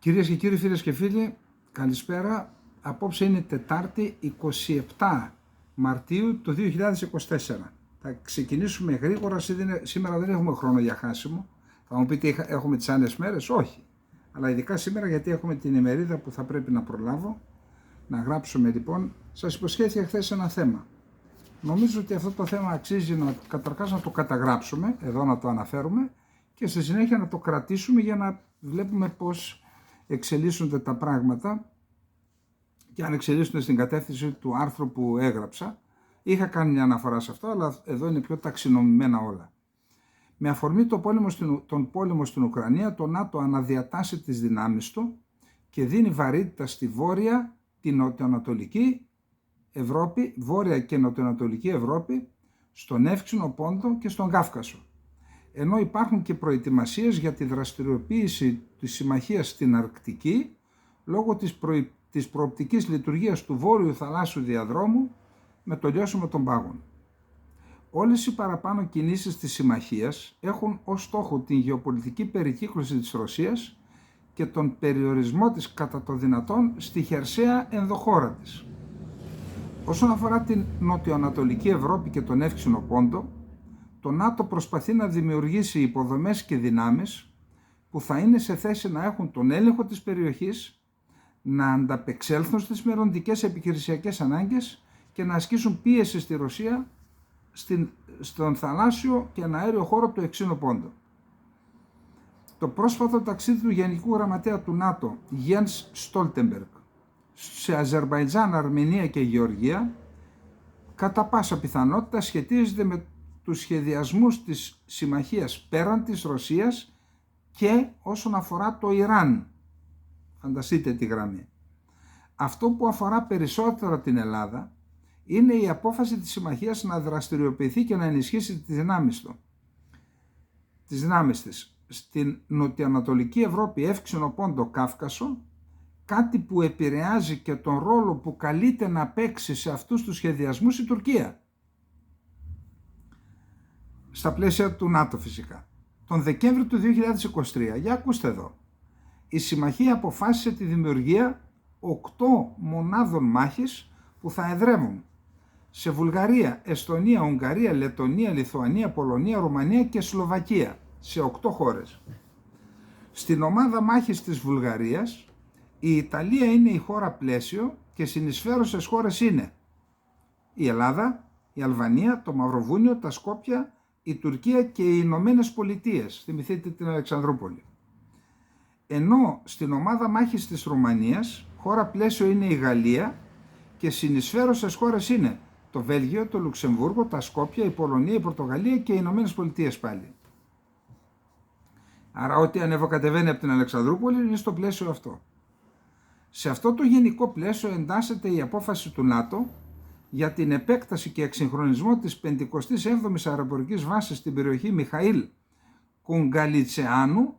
Κυρίες και κύριοι, φίλες και φίλοι, καλησπέρα. Απόψε είναι Τετάρτη 27 Μαρτίου του 2024. Θα ξεκινήσουμε γρήγορα, σήμερα δεν έχουμε χρόνο για χάσιμο. Θα μου πείτε έχουμε τις άλλες μέρες, όχι. Αλλά ειδικά σήμερα γιατί έχουμε την ημερίδα που θα πρέπει να προλάβω. Να γράψουμε λοιπόν, σας υποσχέθηκα χθες ένα θέμα. Νομίζω ότι αυτό το θέμα αξίζει καταρχάς να το καταγράψουμε, εδώ να το αναφέρουμε και στη συνέχεια να το κρατήσουμε για να βλέπουμε πώς εξελίσσονται τα πράγματα και αν εξελίσσονται στην κατεύθυνση του άρθρου που έγραψα. Είχα κάνει μια αναφορά σε αυτό, αλλά εδώ είναι πιο ταξινομημένα όλα. Με αφορμή τον πόλεμο στην Ουκρανία, το ΝΑΤΟ αναδιατάσσει τις δυνάμεις του και δίνει βαρύτητα στη Βόρεια, την Νοτιοανατολική Ευρώπη, Βόρεια και Νοτιοανατολική Ευρώπη, στον Εύξηνο Πόντο και στον Κάφκασο. Ενώ υπάρχουν και προετοιμασίες για τη δραστηριοποίηση της συμμαχίας στην Αρκτική λόγω της προοπτικής λειτουργίας του Βόρειου Θαλάσσιου Διαδρόμου με το λιώσιμο των πάγων. Όλες οι παραπάνω κινήσεις της συμμαχίας έχουν ως στόχο την γεωπολιτική περικύκλωση της Ρωσίας και τον περιορισμό της κατά το δυνατόν στη χερσαία ενδοχώρα της. Όσον αφορά την Νοτιοανατολική Ευρώπη και τον Εύξηνο Πόντο, το ΝΑΤΟ προσπαθεί να δημιουργήσει υποδομές και δυνάμεις που θα είναι σε θέση να έχουν τον έλεγχο της περιοχής, να ανταπεξέλθουν στις μελλοντικές επιχειρησιακές ανάγκες και να ασκήσουν πίεση στη Ρωσία στον θαλάσσιο και αέριο χώρο του Ευξήνου Πόντο. Το πρόσφατο ταξίδι του Γενικού Γραμματέα του ΝΑΤΟ, Γιένς Στόλτεμπεργκ, σε Αζερμπαϊτζάν, Αρμενία και Γεωργία, κατά πάσα πιθανότητα σχετίζεται με τους σχεδιασμούς της συμμαχίας πέραν της Ρωσίας και όσον αφορά το Ιράν. Φανταστείτε τη γραμμή. Αυτό που αφορά περισσότερο την Ελλάδα είναι η απόφαση της συμμαχίας να δραστηριοποιηθεί και να ενισχύσει τις δυνάμεις της στην Νοτιοανατολική Ευρώπη, Εύξηνο Πόντο, Κάφκασο, κάτι που επηρεάζει και τον ρόλο που καλείται να παίξει σε αυτούς τους σχεδιασμούς η Τουρκία. Στα πλαίσια του ΝΑΤΟ φυσικά. Τον Δεκέμβριο του 2023, για ακούστε εδώ, η συμμαχία αποφάσισε τη δημιουργία 8 μονάδων μάχης που θα εδρεύουν σε Βουλγαρία, Εστονία, Ουγγαρία, Λετονία, Λιθουανία, Πολωνία, Ρουμανία και Σλοβακία, σε 8 χώρες. Στην ομάδα μάχης της Βουλγαρίας, η Ιταλία είναι η χώρα πλαίσιο και συνεισφέρουσες χώρες είναι η Ελλάδα, η Αλβανία, το Μαυροβούνιο, τα Σκόπια, η Τουρκία και οι Ηνωμένες Πολιτείες. Θυμηθείτε την Αλεξανδρούπολη. Ενώ στην ομάδα μάχης της Ρουμανίας, χώρα πλαίσιο είναι η Γαλλία και συνεισφέρουσες χώρες είναι το Βέλγιο, το Λουξεμβούργο, τα Σκόπια, η Πολωνία, η Πορτογαλία και οι Ηνωμένες Πολιτείες πάλι. Άρα ό,τι ανεβοκατεβαίνει από την Αλεξανδρούπολη είναι στο πλαίσιο αυτό. Σε αυτό το γενικό πλαίσιο εντάσσεται η απόφαση του ΝΑΤΟ για την επέκταση και εξυγχρονισμό της 57ης αεροπορικής βάσης στην περιοχή Μιχαήλ Κουγκαλιτσεάνου,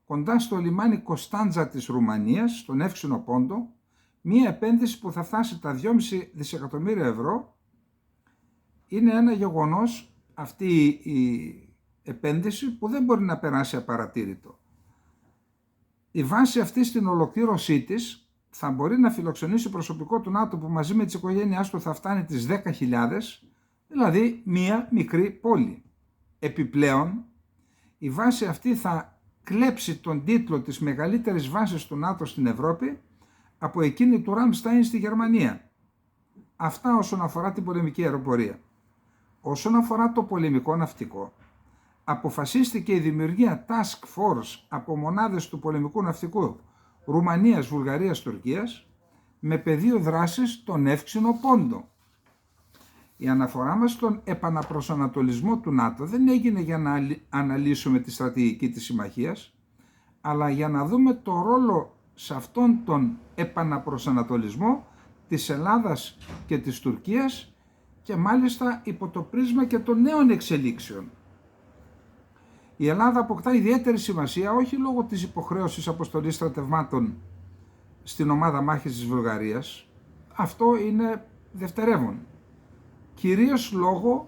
κοντά στο λιμάνι Κωνσταντζα της Ρουμανίας, στον Εύξηνο Πόντο, μία επένδυση που θα φτάσει τα 2,5 δισεκατομμύρια ευρώ. Είναι ένα γεγονός αυτή η επένδυση που δεν μπορεί να περάσει απαρατήρητο. Η βάση αυτή στην ολοκλήρωσή της θα μπορεί να φιλοξενήσει προσωπικό του ΝΑΤΟ που μαζί με τις οικογένειάς του θα φτάνει τις 10.000, δηλαδή μία μικρή πόλη. Επιπλέον, η βάση αυτή θα κλέψει τον τίτλο της μεγαλύτερης βάσης του ΝΑΤΟ στην Ευρώπη από εκείνη του Ραμστάιν στη Γερμανία. Αυτά όσον αφορά την πολεμική αεροπορία. Όσον αφορά το πολεμικό ναυτικό, αποφασίστηκε η δημιουργία Task Force από μονάδες του πολεμικού ναυτικού Ρουμανίας, Βουλγαρίας, Τουρκίας με πεδίο δράσης τον Εύξηνο Πόντο. Η αναφορά μας στον επαναπροσανατολισμό του ΝΑΤΟ δεν έγινε για να αναλύσουμε τη στρατηγική της συμμαχίας, αλλά για να δούμε το ρόλο σε αυτόν τον επαναπροσανατολισμό της Ελλάδας και της Τουρκίας και μάλιστα υπό το πρίσμα και των νέων εξελίξεων. Η Ελλάδα αποκτά ιδιαίτερη σημασία όχι λόγω της υποχρέωσης αποστολής στρατευμάτων στην ομάδα μάχης της Βουλγαρίας, αυτό είναι δευτερεύον, κυρίως λόγω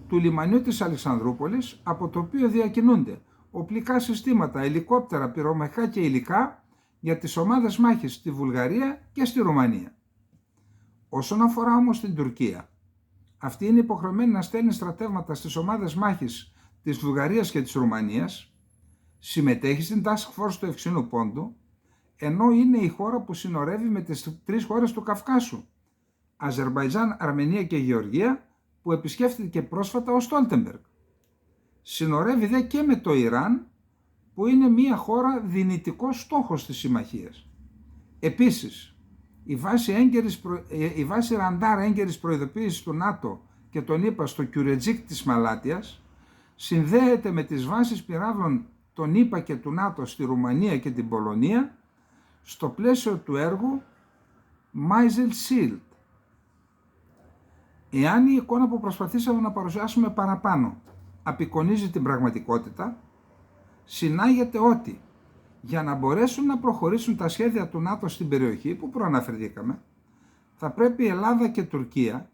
του λιμανιού της Αλεξανδρούπολης, από το οποίο διακινούνται οπλικά συστήματα, ελικόπτερα, πυρομαχικά και υλικά για τις ομάδες μάχης στη Βουλγαρία και στη Ρουμανία. Όσον αφορά όμως την Τουρκία, αυτή είναι υποχρεωμένη να στέλνει στρατεύματα στις ομάδες μάχης της Βουλγαρίας και της Ρουμανίας, συμμετέχει στην Task Force του Ευξήνου Πόντου, ενώ είναι η χώρα που συνορεύει με τις τρεις χώρες του Καυκάσου, Αζερμπαϊτζάν, Αρμενία και Γεωργία, που επισκέφθηκε πρόσφατα ο Στόλτεμπεργκ. Συνορεύει δε και με το Ιράν, που είναι μια χώρα δυνητικός στόχος της συμμαχίας. Επίσης, η βάση ραντάρ έγκαιρης προειδοποίησης του ΝΑΤΟ και τον ΗΠΑ στο Κιουρετζίκ της Μαλάτιας συνδέεται με τις βάσεις πυράβλων των ΗΠΑ και του ΝΑΤΟ στη Ρουμανία και την Πολωνία στο πλαίσιο του έργου Meisel Shield. Εάν η εικόνα που προσπαθήσαμε να παρουσιάσουμε παραπάνω απεικονίζει την πραγματικότητα, συνάγεται ότι για να μπορέσουν να προχωρήσουν τα σχέδια του ΝΑΤΟ στην περιοχή που προαναφερθήκαμε, θα πρέπει η Ελλάδα και Τουρκία,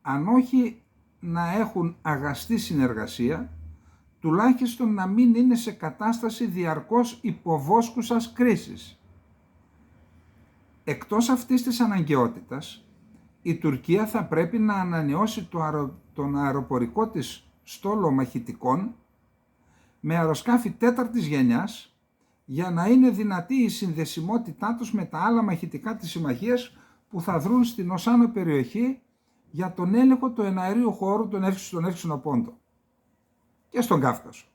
αν όχι να έχουν αγαστή συνεργασία, τουλάχιστον να μην είναι σε κατάσταση διαρκώς υποβόσκουσας κρίσης. Εκτός αυτής της αναγκαιότητας, η Τουρκία θα πρέπει να ανανεώσει τον αεροπορικό της στόλο μαχητικών με αεροσκάφη τέταρτης γενιάς, για να είναι δυνατή η συνδεσιμότητά τους με τα άλλα μαχητικά της συμμαχίας που θα δρουν στην Οσάνο περιοχή για τον έλεγχο του εναερίου χώρου στον Εύξηνο Πόντο και στον Κάφκασο.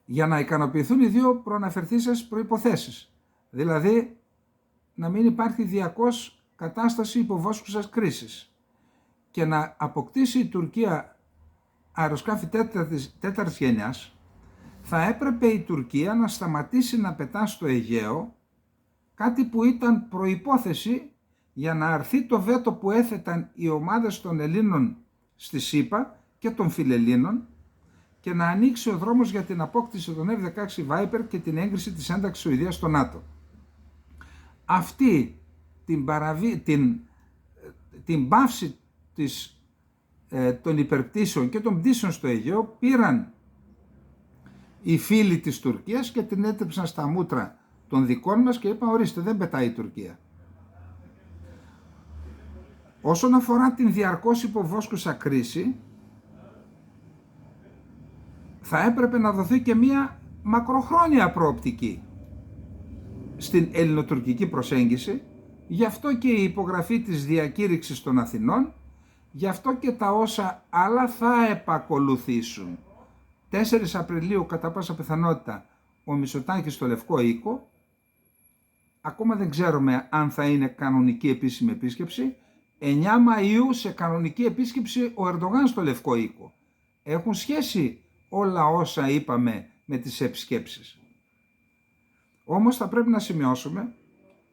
Για να ικανοποιηθούν οι δύο προαναφερθήσεις προϋποθέσεις, δηλαδή να μην υπάρχει διαρκώς κατάσταση υποβόσκουσας κρίσης και να αποκτήσει η Τουρκία αεροσκάφη τέταρτης γενιάς, θα έπρεπε η Τουρκία να σταματήσει να πετά στο Αιγαίο, κάτι που ήταν προϋπόθεση για να αρθεί το βέτο που έθεταν οι ομάδες των Ελλήνων στη ΣΥΠΑ και των Φιλελλήνων και να ανοίξει ο δρόμος για την απόκτηση των F-16 Viper και την έγκριση της ένταξης Σουηδίας στο ΝΑΤΟ. Αυτή την πάυση των υπερπτήσεων και των πτήσεων στο Αιγαίο πήραν οι φίλοι της Τουρκίας και την έτρεψαν στα μούτρα των δικών μας και είπαν ορίστε, δεν πετάει η Τουρκία. Όσον αφορά την διαρκώς υποβόσκουσα κρίση, θα έπρεπε να δοθεί και μία μακροχρόνια προοπτική στην ελληνοτουρκική προσέγγιση, γι' αυτό και η υπογραφή της διακήρυξης των Αθηνών, γι' αυτό και τα όσα άλλα θα επακολουθήσουν. 4 Απριλίου κατά πάσα πιθανότητα ο Μητσοτάκης στο Λευκό Οίκο, ακόμα δεν ξέρουμε αν θα είναι κανονική επίσημη επίσκεψη, 9 Μαΐου σε κανονική επίσκεψη ο Ερντογάν στο Λευκό Οίκο. Έχουν σχέση όλα όσα είπαμε με τις επισκέψεις. Όμως θα πρέπει να σημειώσουμε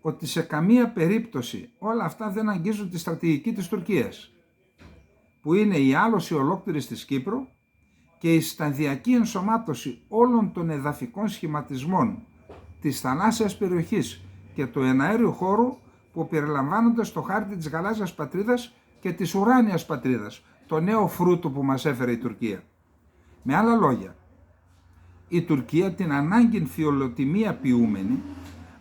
ότι σε καμία περίπτωση όλα αυτά δεν αγγίζουν τη στρατηγική της Τουρκίας, που είναι η άλωση ολόκληρης της Κύπρου και η σταδιακή ενσωμάτωση όλων των εδαφικών σχηματισμών της θαλάσσιας περιοχής και του εναέριου χώρου που περιλαμβάνονται στο χάρτη της γαλάζιας πατρίδας και της ουράνιας πατρίδας, το νέο φρούτο που μας έφερε η Τουρκία. Με άλλα λόγια, η Τουρκία την ανάγκην φιολοτιμία ποιούμενη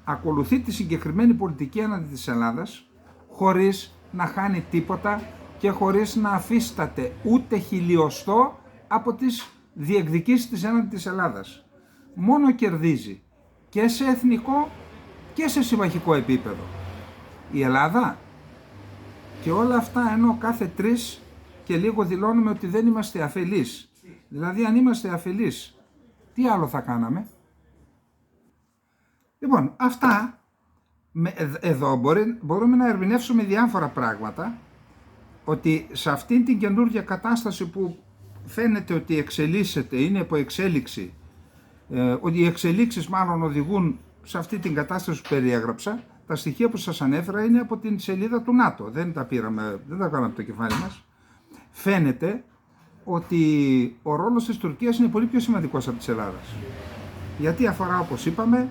ακολουθεί τη συγκεκριμένη πολιτική έναντι της Ελλάδας χωρίς να χάνει τίποτα και χωρίς να αφίσταται ούτε χιλιοστό από τις διεκδικήσεις της έναντι της Ελλάδας. Μόνο κερδίζει και σε εθνικό και σε συμμαχικό επίπεδο. Η Ελλάδα και όλα αυτά, ενώ κάθε 3 και λίγο δηλώνουμε ότι δεν είμαστε αφελείς. Δηλαδή αν είμαστε αφελείς, τι άλλο θα κάναμε? Λοιπόν, αυτά εδώ μπορούμε να ερμηνεύσουμε διάφορα πράγματα, ότι σε αυτήν την καινούργια κατάσταση που φαίνεται ότι εξελίσσεται, είναι υπό εξέλιξη, ότι οι εξελίξεις μάλλον οδηγούν σε αυτή την κατάσταση που περιέγραψα, τα στοιχεία που σας ανέφερα είναι από την σελίδα του ΝΑΤΟ, δεν τα κάναμε από το κεφάλι μας. Φαίνεται ότι ο ρόλος της Τουρκίας είναι πολύ πιο σημαντικός από της Ελλάδας. Γιατί αφορά, όπως είπαμε,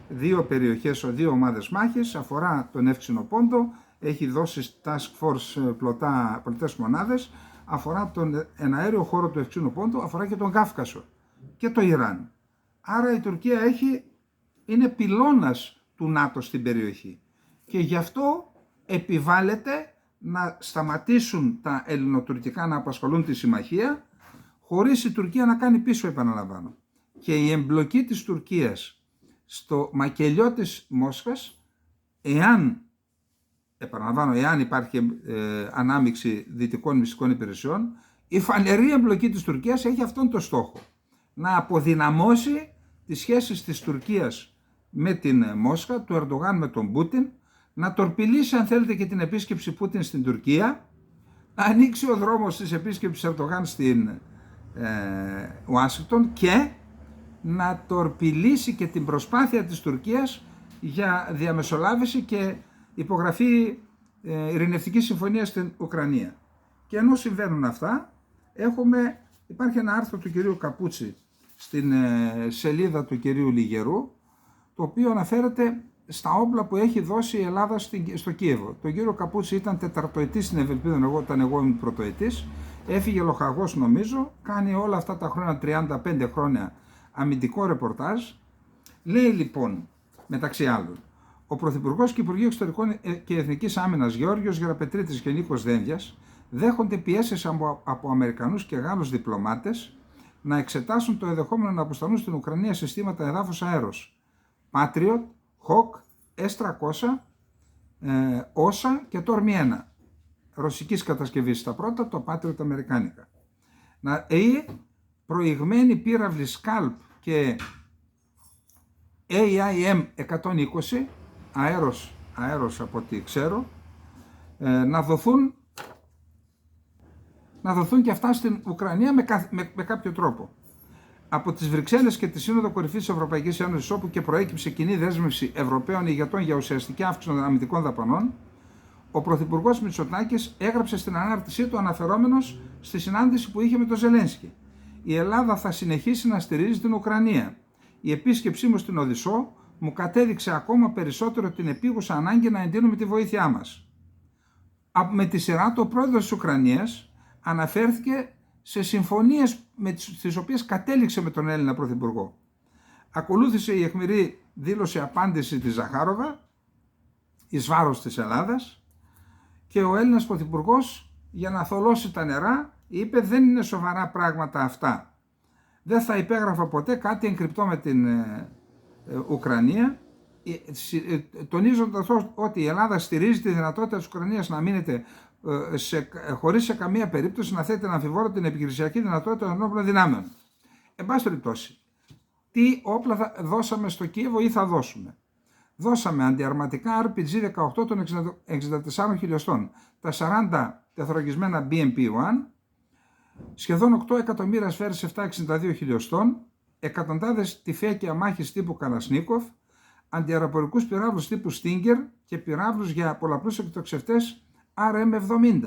2 περιοχές, 2 ομάδες μάχης, αφορά τον Εύξηνο Πόντο, έχει δώσει task force πλωτές μονάδες, αφορά τον εναέριο χώρο του Ευξήνου Πόντου, αφορά και τον Κάφκασο και το Ιράν. Άρα η Τουρκία έχει είναι πυλώνας του ΝΑΤΟ στην περιοχή και γι' αυτό επιβάλλεται να σταματήσουν τα ελληνοτουρκικά να απασχολούν τη συμμαχία, χωρίς η Τουρκία να κάνει πίσω, επαναλαμβάνω. Και η εμπλοκή της Τουρκίας στο μακελιό της Μόσχας, εάν υπάρχει ανάμειξη δυτικών μυστικών υπηρεσιών, η φανερή εμπλοκή της Τουρκίας έχει αυτόν τον στόχο. Να αποδυναμώσει τις σχέσεις της Τουρκίας με την Μόσχα, του Ερντογάν με τον Πούτιν, να τορπιλήσει αν θέλετε και την επίσκεψη Πούτιν στην Τουρκία, να ανοίξει ο δρόμος της επίσκεψης Ερντογάν στην Ουάσιγκτον και να τορπιλήσει και την προσπάθεια της Τουρκίας για διαμεσολάβηση και υπογραφή ειρηνευτικής συμφωνίας στην Ουκρανία. Και ενώ συμβαίνουν αυτά, υπάρχει ένα άρθρο του κυρίου Καπούτσι στην σελίδα του κυρίου Λιγερού, το οποίο αναφέρεται στα όπλα που έχει δώσει η Ελλάδα στο Κίεβο. Το κύριο Καπούτσι ήταν τεταρτοετής στην Ευελπίδων, όταν εγώ ήμουν πρωτοετής, έφυγε λοχαγός νομίζω, κάνει όλα αυτά τα χρόνια, 35 χρόνια, αμυντικό ρεπορτάζ. Λέει λοιπόν, μεταξύ άλλων, ο Πρωθυπουργός και Υπουργοί Εξωτερικών και Εθνικής Άμυνας Γεώργιος Γεραπετρίτης και Νίκος Δένδιας δέχονται πιέσεις από Αμερικανούς και Γάλλους διπλωμάτες να εξετάσουν το ενδεχόμενο να αποσταλούν στην Ουκρανία συστήματα εδάφους αέρος Patriot, Hawk, S-300, OSA και Tormi 1. Ρωσικής κατασκευής τα πρώτα, το Patriot αμερικάνικα. Ή προηγμένη πύραυλη Scalp και AIM 120, αέρος από ό,τι ξέρω, να δοθούν και αυτά στην Ουκρανία με κάποιο τρόπο. Από τις Βρυξέλλες και τη Σύνοδο Κορυφής της Ευρωπαϊκής Ένωσης, όπου και προέκυψε κοινή δέσμευση Ευρωπαίων ηγετών για ουσιαστική αύξηση των αμυντικών δαπανών, ο Πρωθυπουργός Μητσοτάκης έγραψε στην ανάρτησή του αναφερόμενος στη συνάντηση που είχε με τον Ζελένσκι. Η Ελλάδα θα συνεχίσει να στηρίζει την Ουκρανία. Η επίσκεψή μου στην Οδυσσό μου κατέδειξε ακόμα περισσότερο την επίγουσα ανάγκη να εντείνουμε τη βοήθειά μας. Με τη σειρά του, ο πρόεδρος της Ουκρανίας αναφέρθηκε σε συμφωνίες τις οποίες κατέληξε με τον Έλληνα Πρωθυπουργό. Ακολούθησε η αιχμηρή δήλωση απάντηση της Ζαχάροβα εις βάρος της Ελλάδας και ο Έλληνας Πρωθυπουργός, για να θολώσει τα νερά, είπε δεν είναι σοβαρά πράγματα αυτά. Δεν θα υπέγραφα ποτέ κάτι εγκρυπτό με την Ουκρανία, τονίζοντας ότι η Ελλάδα στηρίζει τη δυνατότητα της Ουκρανίας να μείνεται χωρίς σε καμία περίπτωση να θέτει να αμφιβόλω την επιχειρησιακή δυνατότητα των ενόπλων δυνάμεων. Εν πάση περιπτώσει, τι όπλα δώσαμε στο Κίεβο ή θα δώσουμε? Δώσαμε αντιαρματικά RPG-18 των 64 χιλιοστών, τα 40 τεθωρακισμένα BMP-1, σχεδόν 8 εκατομμύρια σφαίρες 762 χιλιοστών, εκατοντάδες τυφέκια μάχης τύπου Καλασνίκοφ, αντιαεροπορικούς πυράβλους τύπου Stinger και πυράβλους για πολλαπλούς εκτοξευτές RM-70.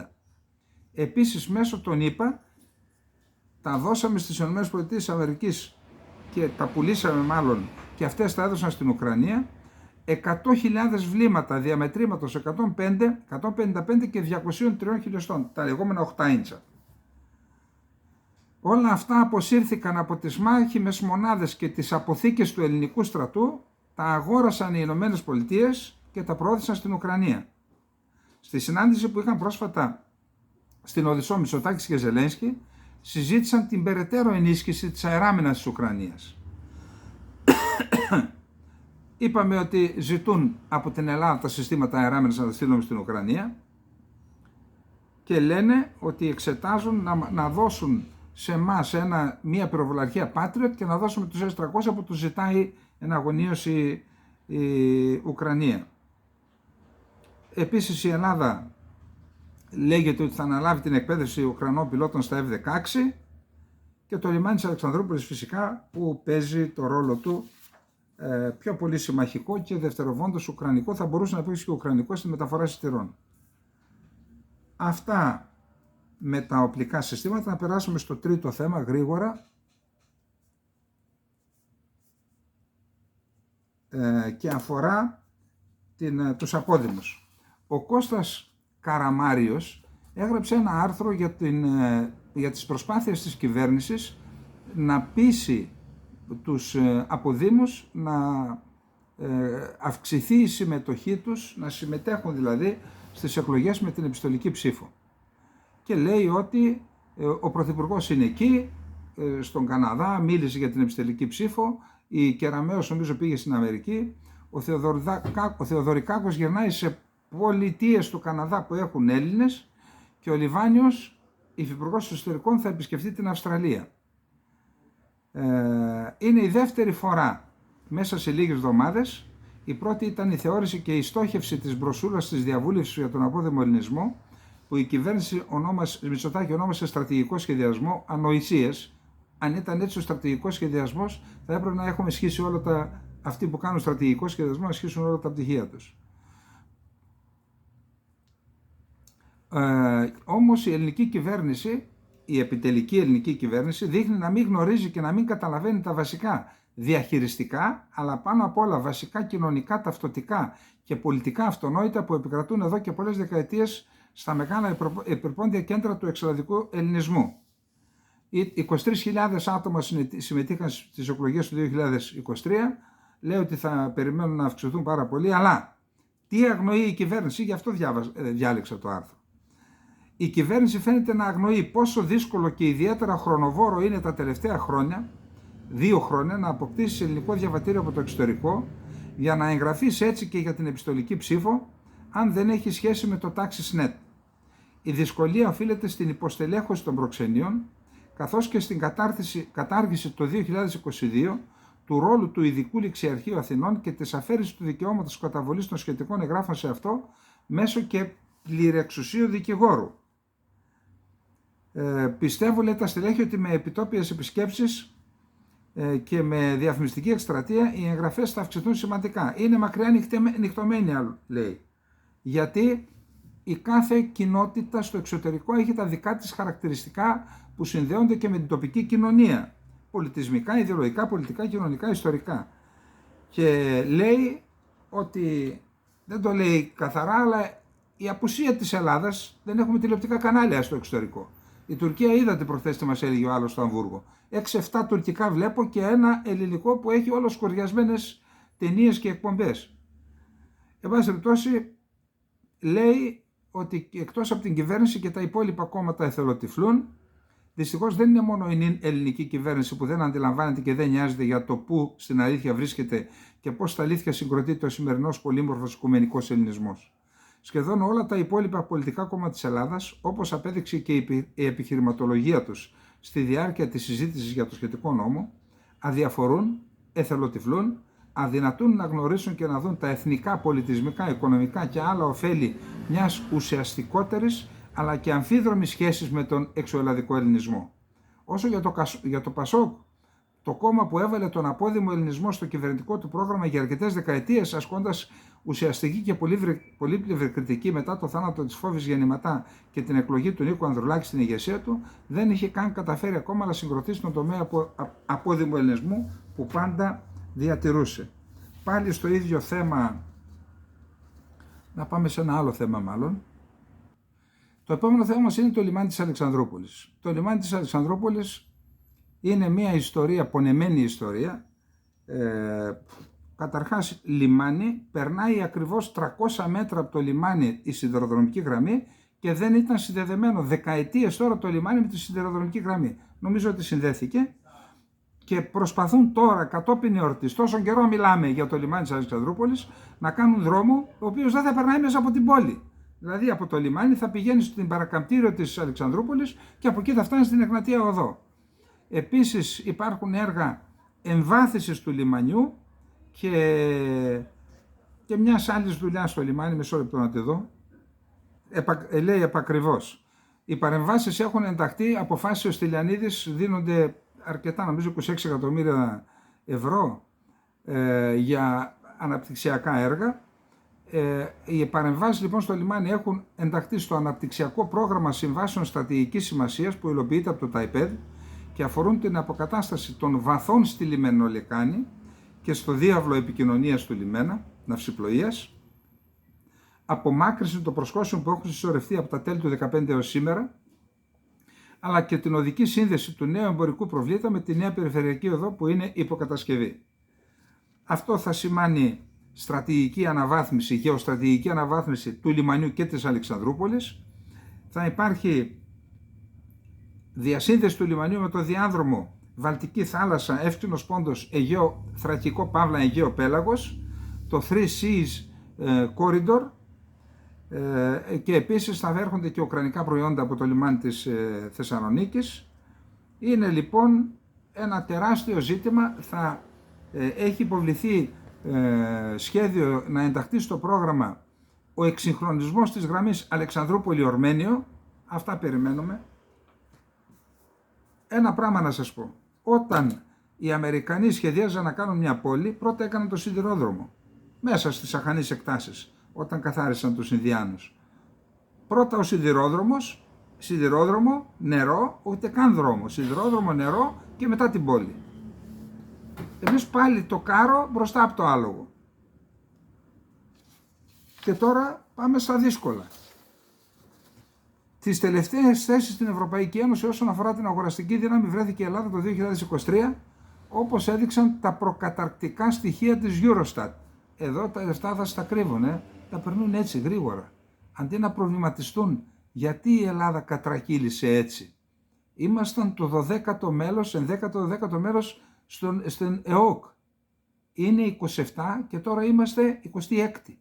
Επίσης, μέσω των ΗΠΑ τα δώσαμε στις ΗΠΑ και τα πουλήσαμε μάλλον και αυτές τα έδωσαν στην Ουκρανία, 100.000 βλήματα διαμετρήματος 155 και 203 χιλιοστών, τα λεγόμενα 8 ίντσα. Όλα αυτά αποσύρθηκαν από τις μάχημες μονάδες και τις αποθήκες του ελληνικού στρατού, τα αγόρασαν οι Ηνωμένες Πολιτείες και τα προώθησαν στην Ουκρανία. Στη συνάντηση που είχαν πρόσφατα στην Οδυσσό Μητσοτάκης και Ζελένσκι, συζήτησαν την περαιτέρω ενίσχυση της αεράμινας της Ουκρανίας. Είπαμε ότι ζητούν από την Ελλάδα τα συστήματα αεράμινας να τα στείλουμε στην Ουκρανία και λένε ότι εξετάζουν να δώσουν σε εμάς μία πυροβολαρχία Patriot και να δώσουμε τους S-300 που τους ζητάει εναγωνίως η Ουκρανία. Επίσης η Ελλάδα λέγεται ότι θα αναλάβει την εκπαίδευση Ουκρανών πιλότων στα F-16 και το λιμάνι της Αλεξανδρούπολης φυσικά που παίζει το ρόλο του πιο πολύ συμμαχικό και δευτεροβόντως ουκρανικό, θα μπορούσε να παίξει και ουκρανικό στη μεταφορά εισιτηρών. Αυτά με τα οπλικά συστήματα. Να περάσουμε στο τρίτο θέμα γρήγορα και αφορά τους απόδημους. Ο Κώστας Καραμάριος έγραψε ένα άρθρο για τις προσπάθειες της κυβέρνησης να πείσει τους αποδήμους να αυξηθεί η συμμετοχή τους, να συμμετέχουν δηλαδή στις εκλογές με την επιστολική ψήφο. Και λέει ότι ο Πρωθυπουργός είναι εκεί, στον μίλησε για την επιστολική ψήφο, η Κεραμέως νομίζω πήγε στην Αμερική, ο Θεοδωρικάκος γυρνάει σε πολιτείες του Καναδά που έχουν Έλληνες και ο Λιβάνιος, υφυπουργός εσωτερικών, θα επισκεφτεί την Αυστραλία. Είναι η δεύτερη φορά μέσα σε λίγες εβδομάδες. Η πρώτη ήταν η θεώρηση και η στόχευση της μπροσούρας της διαβούλευσης για τον απόδημο ελληνισμό, που η κυβέρνηση Μητσοτάκη ονόμασε στρατηγικό σχεδιασμό, ανοησίες. Αν ήταν έτσι ο στρατηγικός σχεδιασμός, θα έπρεπε να έχουμε ισχύσει αυτοί που κάνουν στρατηγικό σχεδιασμό, να ισχύσουν όλα τα πτυχία τους. Όμως η ελληνική κυβέρνηση, η επιτελική ελληνική κυβέρνηση, δείχνει να μην γνωρίζει και να μην καταλαβαίνει τα βασικά διαχειριστικά, αλλά πάνω απ' όλα βασικά κοινωνικά, ταυτοτικά και πολιτικά αυτονόητα που επικρατούν εδώ και πολλές δεκαετίες στα μεγάλα υπερπόντια κέντρα του εξωτερικού ελληνισμού. 23.000 άτομα συμμετείχαν στις εκλογές του 2023, λέει ότι θα περιμένουν να αυξηθούν πάρα πολύ, αλλά τι αγνοεί η κυβέρνηση, γι' αυτό διάλεξα το άρθρο. Η κυβέρνηση φαίνεται να αγνοεί πόσο δύσκολο και ιδιαίτερα χρονοβόρο είναι τα τελευταία χρόνια, 2 χρόνια, να αποκτήσει ελληνικό διαβατήριο από το εξωτερικό για να εγγραφείς έτσι και για την επιστολική ψήφο, αν δεν έχει σχέση με το TaxisNet. Η δυσκολία οφείλεται στην υποστελέχωση των προξενείων, καθώς και στην κατάργηση το 2022 του ρόλου του Ειδικού Ληξιαρχείου Αθηνών και της αφαίρεσης του δικαιώματος καταβολής των σχετικών εγγράφων σε αυτό μέσω και πληρεξουσίου δικηγόρου. Πιστεύω, λέει τα στελέχη, ότι με επιτόπιες επισκέψεις και με διαφημιστική εκστρατεία οι εγγραφές θα αυξηθούν σημαντικά. Είναι μακριά νυχτωμένοι, λέει, γιατί η κάθε κοινότητα στο εξωτερικό έχει τα δικά της χαρακτηριστικά που συνδέονται και με την τοπική κοινωνία, πολιτισμικά, ιδεολογικά, πολιτικά, κοινωνικά, ιστορικά. Και λέει ότι, δεν το λέει καθαρά, αλλά η απουσία της Ελλάδας, δεν έχουμε τηλεοπτικά κανάλια στο εξωτερικό. Η Τουρκία, είδατε προχθές τι μας έλεγε ο άλλος στο Αμβούργο. 6-7 τουρκικά βλέπω και ένα ελληνικό που έχει όλο σκοριασμένες ταινίες και εκπομπές. Εν πάση περιπτώσει, λέει ότι εκτός από την κυβέρνηση και τα υπόλοιπα κόμματα εθελοτυφλούν. Δυστυχώς δεν είναι μόνο η ελληνική κυβέρνηση που δεν αντιλαμβάνεται και δεν νοιάζεται για το πού στην αλήθεια βρίσκεται και πώς στα αλήθεια συγκροτείται ο σημερινός πολύμορφος οικουμενικός ελληνισμός. Σχεδόν όλα τα υπόλοιπα πολιτικά κόμματα της Ελλάδας, όπως απέδειξε και η επιχειρηματολογία τους στη διάρκεια της συζήτησης για το σχετικό νόμο, αδιαφορούν, εθελοτυφλούν, αδυνατούν να γνωρίσουν και να δουν τα εθνικά, πολιτισμικά, οικονομικά και άλλα ωφέλη μιας ουσιαστικότερης αλλά και αμφίδρομης σχέσης με τον εξωελλαδικό ελληνισμό. Όσο για το ΠΑΣΟΚ, το κόμμα που έβαλε τον απόδημο ελληνισμό στο κυβερνητικό του πρόγραμμα για αρκετές δεκαετίες, ασκώντας ουσιαστική και πολύπλευρη κριτική μετά το θάνατο της Φόβης Γεννηματά και την εκλογή του Νίκου Ανδρουλάκη στην ηγεσία του, δεν είχε καν καταφέρει ακόμα να συγκροτήσει τον τομέα απόδημου ελληνισμού που πάντα διατηρούσε. Πάλι στο ίδιο θέμα, να πάμε σε ένα άλλο θέμα μάλλον. Το επόμενο θέμα μας είναι το λιμάνι της Αλεξανδρούπολης. Το λιμάνι της Αλεξανδρούπολης είναι μια ιστορία, πονεμένη ιστορία. Καταρχάς, λιμάνι, περνάει ακριβώς 300 μέτρα από το λιμάνι η σιδηροδρομική γραμμή και δεν ήταν συνδεδεμένο δεκαετίες τώρα το λιμάνι με τη σιδηροδρομική γραμμή. Νομίζω ότι συνδέθηκε και προσπαθούν τώρα κατόπιν εορτής, τόσο καιρό μιλάμε για το λιμάνι της Αλεξανδρούπολης, να κάνουν δρόμο ο οποίος δεν θα περνάει μέσα από την πόλη. Δηλαδή από το λιμάνι θα πηγαίνει στην παρακαμπτήριο της Αλεξανδρούπολης και από εκεί θα φτάνει στην Εγνατία Οδό. Επίσης υπάρχουν έργα εμβάθυνσης του λιμανιού και μιας άλλης δουλειάς στο λιμάνι, μισό λεπτό να τη δω, λέει επακριβώς. Οι παρεμβάσεις έχουν ενταχθεί, αποφάσισε ο Στυλιανίδης, δίνονται αρκετά, νομίζω 26 εκατομμύρια ευρώ για αναπτυξιακά έργα. Οι παρεμβάσεις λοιπόν στο λιμάνι έχουν ενταχθεί στο αναπτυξιακό πρόγραμμα συμβάσεων στρατηγικής σημασίας που υλοποιείται από το ΤΑΙΠΕΔ και αφορούν την αποκατάσταση των βαθών στη λιμενολεκάνη και στο διάβλο επικοινωνίας του λιμένα, ναυσιπλοείας, απομάκρυνση των προσκόσεων που έχουν συσσωρευτεί από τα τέλη του 2015 έως σήμερα, αλλά και την οδική σύνδεση του νέου εμπορικού προβλήτα με τη νέα περιφερειακή οδό που είναι υποκατασκευή. Αυτό θα σημάνει στρατηγική αναβάθμιση, γεωστρατηγική αναβάθμιση του λιμανιού και της Αλεξανδρούπολης. Θα υπάρχει διασύνδεση του λιμανιού με το διάδρομο Βαλτική θάλασσα, Εύξηνος Πόντος, Αιγαίο, Θρακικό Παύλα, Αιγαίο Πέλαγος, το 3 Seas Corridor, και επίσης θα έρχονται και ουκρανικά προϊόντα από το λιμάνι της Θεσσαλονίκης. Είναι λοιπόν ένα τεράστιο ζήτημα. Θα έχει υποβληθεί σχέδιο να ενταχθεί στο πρόγραμμα ο εξυγχρονισμός της γραμμής Αλεξανδρούπολη-Ορμένιο. Αυτά περιμένουμε. Ένα πράγμα να σας πω. Όταν οι Αμερικανοί σχεδίαζαν να κάνουν μια πόλη, πρώτα έκαναν το σιδηρόδρομο μέσα στις αχανείς εκτάσεις, όταν καθάρισαν τους Ινδιάνους. Πρώτα ο σιδηρόδρομο, νερό, ούτε καν δρόμο, σιδηρόδρομο, νερό και μετά την πόλη. Εμείς πάλι το κάρο μπροστά από το άλογο. Και τώρα πάμε στα δύσκολα. Τις τελευταίες θέσεις στην Ευρωπαϊκή Ένωση όσον αφορά την αγοραστική δύναμη βρέθηκε η Ελλάδα το 2023, όπως έδειξαν τα προκαταρκτικά στοιχεία της Eurostat. Εδώ τα λεφτά θα στα κρύβουν, τα περνούν έτσι γρήγορα. Αντί να προβληματιστούν γιατί η Ελλάδα κατρακύλησε έτσι. Ήμασταν το 12ο μέλος, 11ο μέλος στην ΕΟΚ. Είναι 27 και τώρα είμαστε 26η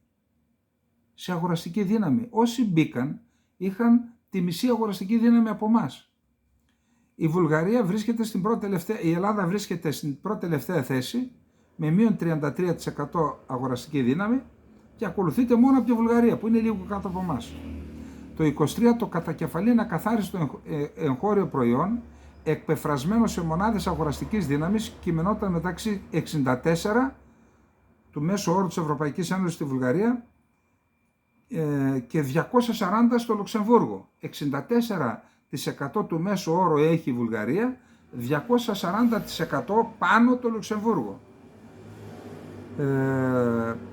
σε αγοραστική δύναμη. Όσοι μπήκαν είχαν τη μισή αγοραστική δύναμη από εμάς. Η Ελλάδα βρίσκεται στην πρώτη τελευταία θέση με μείον 33% αγοραστική δύναμη και ακολουθείται μόνο από τη Βουλγαρία που είναι λίγο κάτω από εμάς. Το 23 το κατακεφαλήν ακαθάριστο εγχώριο προϊόν εκπεφρασμένο σε μονάδες αγοραστικής δύναμης κειμενόταν μεταξύ 64 του μέσου όρου της Ευρωπαϊκής Ένωσης στη Βουλγαρία και 240 στο Λουξεμβούργο. 64% του μέσου όρου έχει η Βουλγαρία, 240% πάνω το Λουξεμβούργο.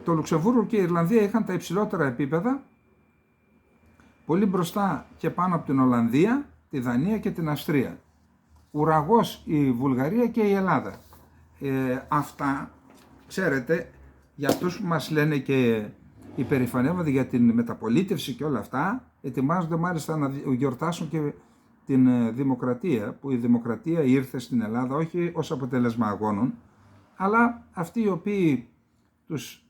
Το Λουξεμβούργο και η Ιρλανδία είχαν τα υψηλότερα επίπεδα, πολύ μπροστά και πάνω από την Ολλανδία, τη Δανία και την Αυστρία. Ουραγός η Βουλγαρία και η Ελλάδα. Αυτά, ξέρετε, για αυτούς που μας λένε και υπερηφανεύονται για την μεταπολίτευση και όλα αυτά, ετοιμάζονται μάλιστα να γιορτάσουν και την δημοκρατία, που η δημοκρατία ήρθε στην Ελλάδα όχι ως αποτέλεσμα αγώνων, αλλά αυτοί οι οποίοι τους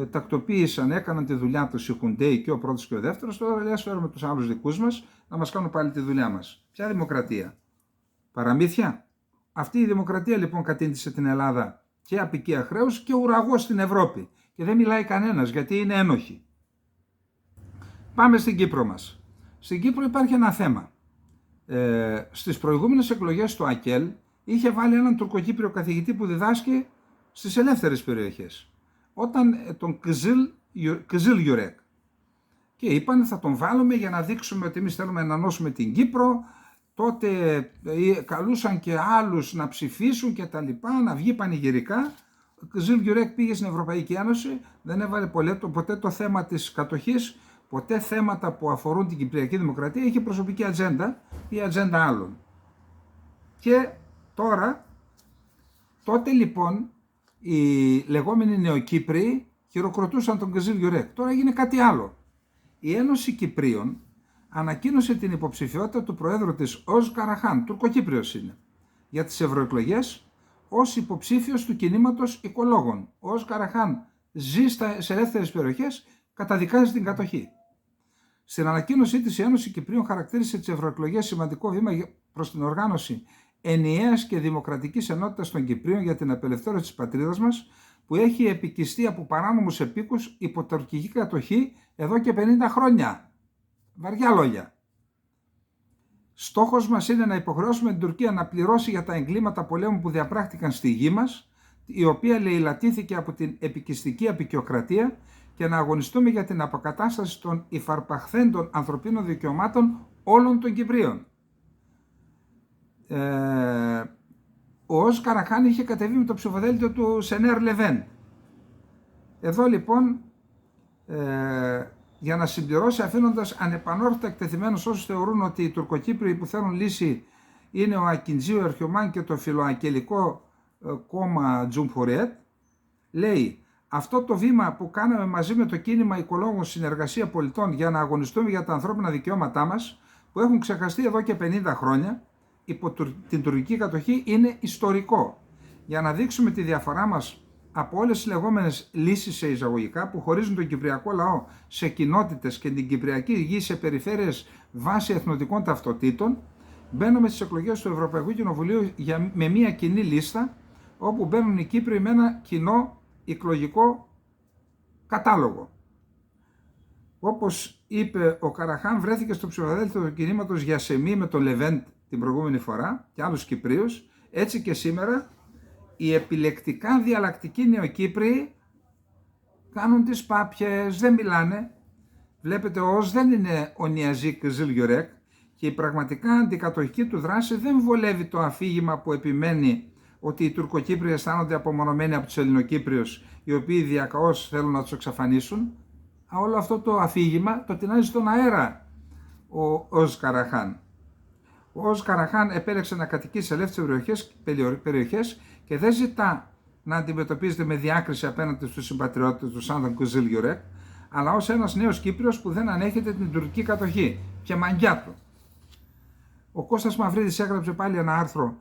τακτοποίησαν, έκαναν τη δουλειά τους, οι Χουντέοι και ο πρώτος και ο δεύτερος, τώρα λέει ας φέρουμε τους άλλους δικούς μας να μας κάνουν πάλι τη δουλειά μας. Ποια δημοκρατία? Παραμύθια? Αυτή η δημοκρατία λοιπόν κατήντησε την Ελλάδα και απικία χρέους και ουραγός στην Ευρώπη. Και δεν μιλάει κανένας γιατί είναι ένοχοι. Πάμε στην Κύπρο μας. Στην Κύπρο υπάρχει ένα θέμα. Στις προηγούμενες εκλογές του ΑΚΕΛ είχε βάλει έναν τουρκοκύπριο καθηγητή που διδάσκει στις ελεύθερες περιοχές. Όταν τον Κιζίλ Γιουρέκ. Και είπαν θα τον βάλουμε για να δείξουμε ότι εμείς θέλουμε να ενώσουμε την Κύπρο. Τότε καλούσαν και άλλους να ψηφίσουν και τα λοιπά, να βγει πανηγυρικά. Ο Κιζίλ Γιουρέκ πήγε στην Ευρωπαϊκή Ένωση, δεν έβαλε ποτέ το θέμα της κατοχής, ποτέ θέματα που αφορούν την Κυπριακή Δημοκρατία, είχε προσωπική ατζέντα ή ατζέντα άλλων. Και τότε λοιπόν οι λεγόμενοι Νεοκύπριοι χειροκροτούσαν τον Κιζίλ Γιουρέκ. Τώρα έγινε κάτι άλλο. Η Ένωση Κυπρίων ανακοίνωσε την υποψηφιότητα του Προέδρου της Οζ Καραχάν, τουρκοκύπριος είναι, για τις ευρωεκλογές ως υποψήφιος του κινήματος οικολόγων. Ο Οζ Καραχάν ζει σε ελεύθερες περιοχές, καταδικάζει την κατοχή. Στην ανακοίνωσή της η Ένωση Κυπρίων χαρακτήρισε τις ευρωεκλογές σημαντικό βήμα προς την οργάνωση ενιαίας και δημοκρατικής ενότητας των Κυπρίων για την απελευθέρωση της πατρίδας μας, που έχει επικιστεί από παράνομους επίκους υπό τουρκική κατοχή εδώ και 50 χρόνια. Βαριά λόγια. Στόχος μας είναι να υποχρεώσουμε την Τουρκία να πληρώσει για τα εγκλήματα πολέμου που διαπράχτηκαν στη γη μας, η οποία λαιλατήθηκε από την επικιστική απικιοκρατία, και να αγωνιστούμε για την αποκατάσταση των υφαρπαχθέντων ανθρωπίνων δικαιωμάτων όλων των Κυπρίων. Ο Οζ Καραχάν είχε κατεβεί με το ψηφοδέλτιο του Σενέρ Λεβέν. Εδώ λοιπόν, για να συμπληρώσει, αφήνοντας ανεπανόρθωτα εκτεθειμένους όσους θεωρούν ότι οι Τουρκοκύπριοι που θέλουν λύση είναι ο Ακιντζίου Ερχιομάν και το φιλοακελικό κόμμα Τζουμχουριέτ, λέει: Αυτό το βήμα που κάναμε μαζί με το κίνημα οικολόγων Συνεργασία Πολιτών για να αγωνιστούμε για τα ανθρώπινα δικαιώματά μας, που έχουν ξεχαστεί εδώ και 50 χρόνια υπό την τουρκική κατοχή, είναι ιστορικό. Για να δείξουμε τη διαφορά μας από όλες τις λεγόμενες λύσεις σε εισαγωγικά που χωρίζουν τον κυπριακό λαό σε κοινότητες και την κυπριακή γη σε περιφέρειες βάσει εθνοτικών ταυτοτήτων, μπαίνουμε στις εκλογές του Ευρωπαϊκού Κοινοβουλίου με μια κοινή λίστα, όπου μπαίνουν οι Κύπροι με ένα κοινό εκλογικό κατάλογο. Όπως είπε ο Καραχάν, βρέθηκε στο ψηφοδέλτιο του κινήματος Γιασεμί με τον Λεβέντ την προηγούμενη φορά και άλλους Κυπρίους. Έτσι και σήμερα οι επιλεκτικά διαλλακτικοί Νεοκύπριοι κάνουν τις πάπιες, δεν μιλάνε. Βλέπετε, ο ΟΣ δεν είναι ο Νιαζίκ Ζιλγιουρέκ και η πραγματικά αντικατοχική του δράση δεν βολεύει το αφήγημα που επιμένει ότι οι Τουρκοκύπριοι αισθάνονται απομονωμένοι από τους Ελληνοκύπριους, οι οποίοι διακαώς θέλουν να τους εξαφανίσουν. Όλο αυτό το αφήγημα το τεινάζει στον αέρα ο Ος Καραχάν. Ο Ος Καραχάν επέλεξε να κατοικήσει σε ελεύθερες περιοχές και δεν ζητά να αντιμετωπίζεται με διάκριση απέναντι στους συμπατριώτες του Σάνταν Κουζιλγιουρέκ, αλλά ως ένας νέος Κύπριος που δεν ανέχεται την τουρκική κατοχή και μαγιά του. Ο Κώστας Μαυρίδης έγραψε πάλι ένα άρθρο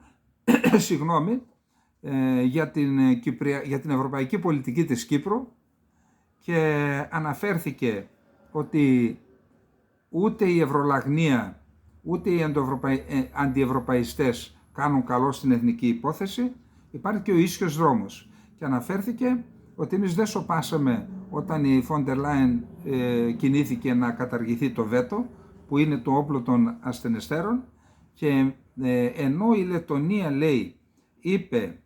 για την ευρωπαϊκή πολιτική της Κύπρου και αναφέρθηκε ότι ούτε η ευρωλαγνία ούτε οι αντιευρωπαϊστές κάνουν καλό στην εθνική υπόθεση, υπάρχει και ο ίσιος δρόμος. Και αναφέρθηκε ότι εμείς δεν σοπάσαμε όταν η Φόντερ Λάιεν κινήθηκε να καταργηθεί το βέτο, που είναι το όπλο των ασθενεστέρων, και ενώ η Λετωνία, λέει, είπε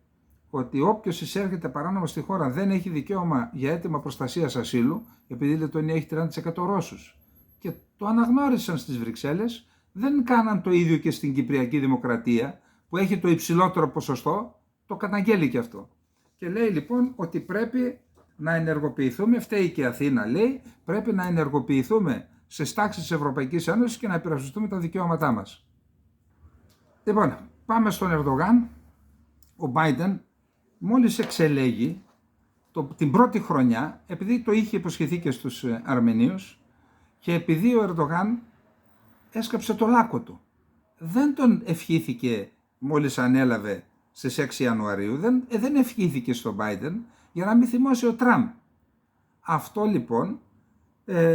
ότι όποιος εισέρχεται παράνομα στη χώρα δεν έχει δικαίωμα για αίτημα προστασίας ασύλου, επειδή η Λετωνία έχει 30% Ρώσους, και το αναγνώρισαν στις Βρυξέλλες, δεν κάναν το ίδιο και στην Κυπριακή Δημοκρατία, που έχει το υψηλότερο ποσοστό, το καταγγέλει και αυτό. Και λέει λοιπόν ότι πρέπει να ενεργοποιηθούμε, φταίει και η Αθήνα, λέει, πρέπει να ενεργοποιηθούμε σε τάξεις της Ευρωπαϊκής Ένωσης και να υπερασπιστούμε τα δικαιώματά μας. Λοιπόν, πάμε στον Ερντογάν. Ο Biden μόλις εξελέγει την πρώτη χρονιά, επειδή το είχε υποσχεθεί και στους Αρμενίους και επειδή ο Ερντογάν έσκαψε το λάκκο του. Δεν τον ευχήθηκε μόλις ανέλαβε στις 6 Ιανουαρίου, δεν ευχήθηκε στον Biden για να μην θυμώσει ο Τραμπ. Αυτό λοιπόν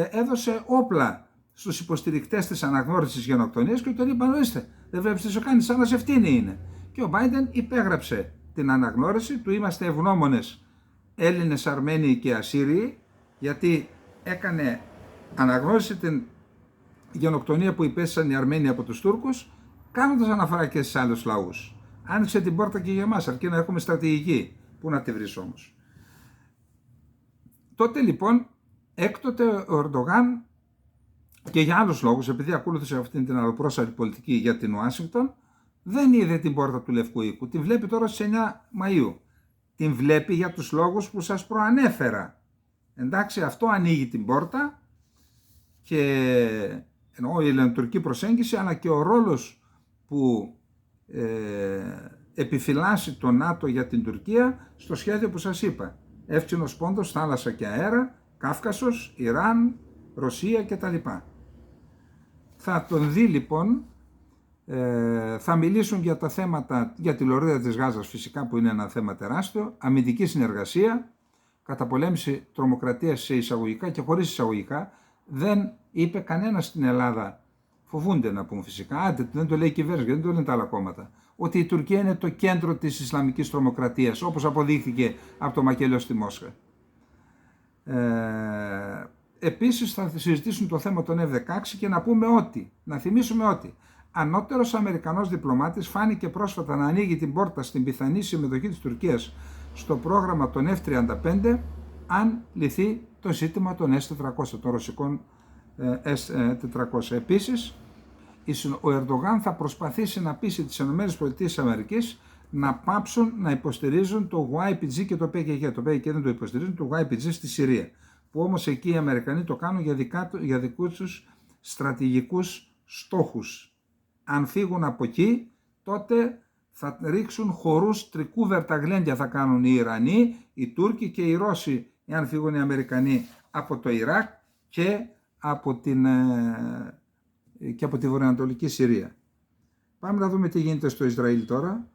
έδωσε όπλα στους υποστηρικτές της αναγνώρισης γενοκτονίας και τον είπαν, ορίστε, δεν βλέπεις τι σου κάνει, σαν να σε ευθύνη είναι. Και ο Biden υπέγραψε την αναγνώριση, του είμαστε ευγνώμονες Έλληνες, Αρμένοι και Ασσύριοι, γιατί αναγνώρισε την γενοκτονία που υπέστησαν οι Αρμένοι από τους Τούρκους, κάνοντας αναφορά και στις άλλους λαούς. Άνοιξε την πόρτα και για μας, αρκεί να έχουμε στρατηγική. Πού να τη βρεις όμως. Τότε λοιπόν, έκτοτε ο Ερντογάν, και για άλλους λόγους, επειδή ακολούθησε αυτήν την αλλοπρόσαλη πολιτική για την Ουάσιγκτον, δεν είδε την πόρτα του Λευκού Οίκου. Την βλέπει τώρα στις 9 Μαΐου. Την βλέπει για τους λόγους που σας προανέφερα. Εντάξει, αυτό ανοίγει την πόρτα, και εννοώ η ελληνοτουρκική προσέγγιση, αλλά και ο ρόλος που επιφυλάσσει το ΝΑΤΟ για την Τουρκία στο σχέδιο που σας είπα. Εύξηνος πόντος, θάλασσα και αέρα, Κάφκασος, Ιράν, Ρωσία κτλ. Θα τον δει λοιπόν, θα μιλήσουν για τα θέματα, για τη λωρίδα της Γάζας φυσικά, που είναι ένα θέμα τεράστιο, αμυντική συνεργασία, καταπολέμηση τρομοκρατίας σε εισαγωγικά και χωρίς εισαγωγικά. Δεν είπε κανένα στην Ελλάδα, φοβούνται να πούν φυσικά, άντε, δεν το λέει η κυβέρνηση, δεν το λένε τα άλλα κόμματα, ότι η Τουρκία είναι το κέντρο της Ισλαμικής τρομοκρατίας, όπως αποδείχθηκε από το μακελιό στη Μόσχα. Επίσης θα συζητήσουν το θέμα των F-16 και να θυμίσουμε ότι ανώτερος Αμερικανός διπλωμάτης φάνηκε πρόσφατα να ανοίγει την πόρτα στην πιθανή συμμετοχή της Τουρκίας στο πρόγραμμα των F-35, αν λυθεί το ζήτημα των S-400, των ρωσικών S-400. Επίσης, ο Ερντογάν θα προσπαθήσει να πείσει τις ΗΠΑ να πάψουν να υποστηρίζουν το YPG και το PKK. Το PKK δεν το υποστηρίζουν, το YPG στη Συρία. Που όμως εκεί οι Αμερικανοί το κάνουν για δικούς τους στρατηγικούς στόχους. Αν φύγουν από εκεί, τότε θα ρίξουν χορούς τρικούβερτα γλέντια θα κάνουν οι Ιρανοί, οι Τούρκοι και οι Ρώσοι εάν φύγουν οι Αμερικανοί από το Ιράκ και από τη βορειοανατολική Συρία. Πάμε να δούμε τι γίνεται στο Ισραήλ τώρα.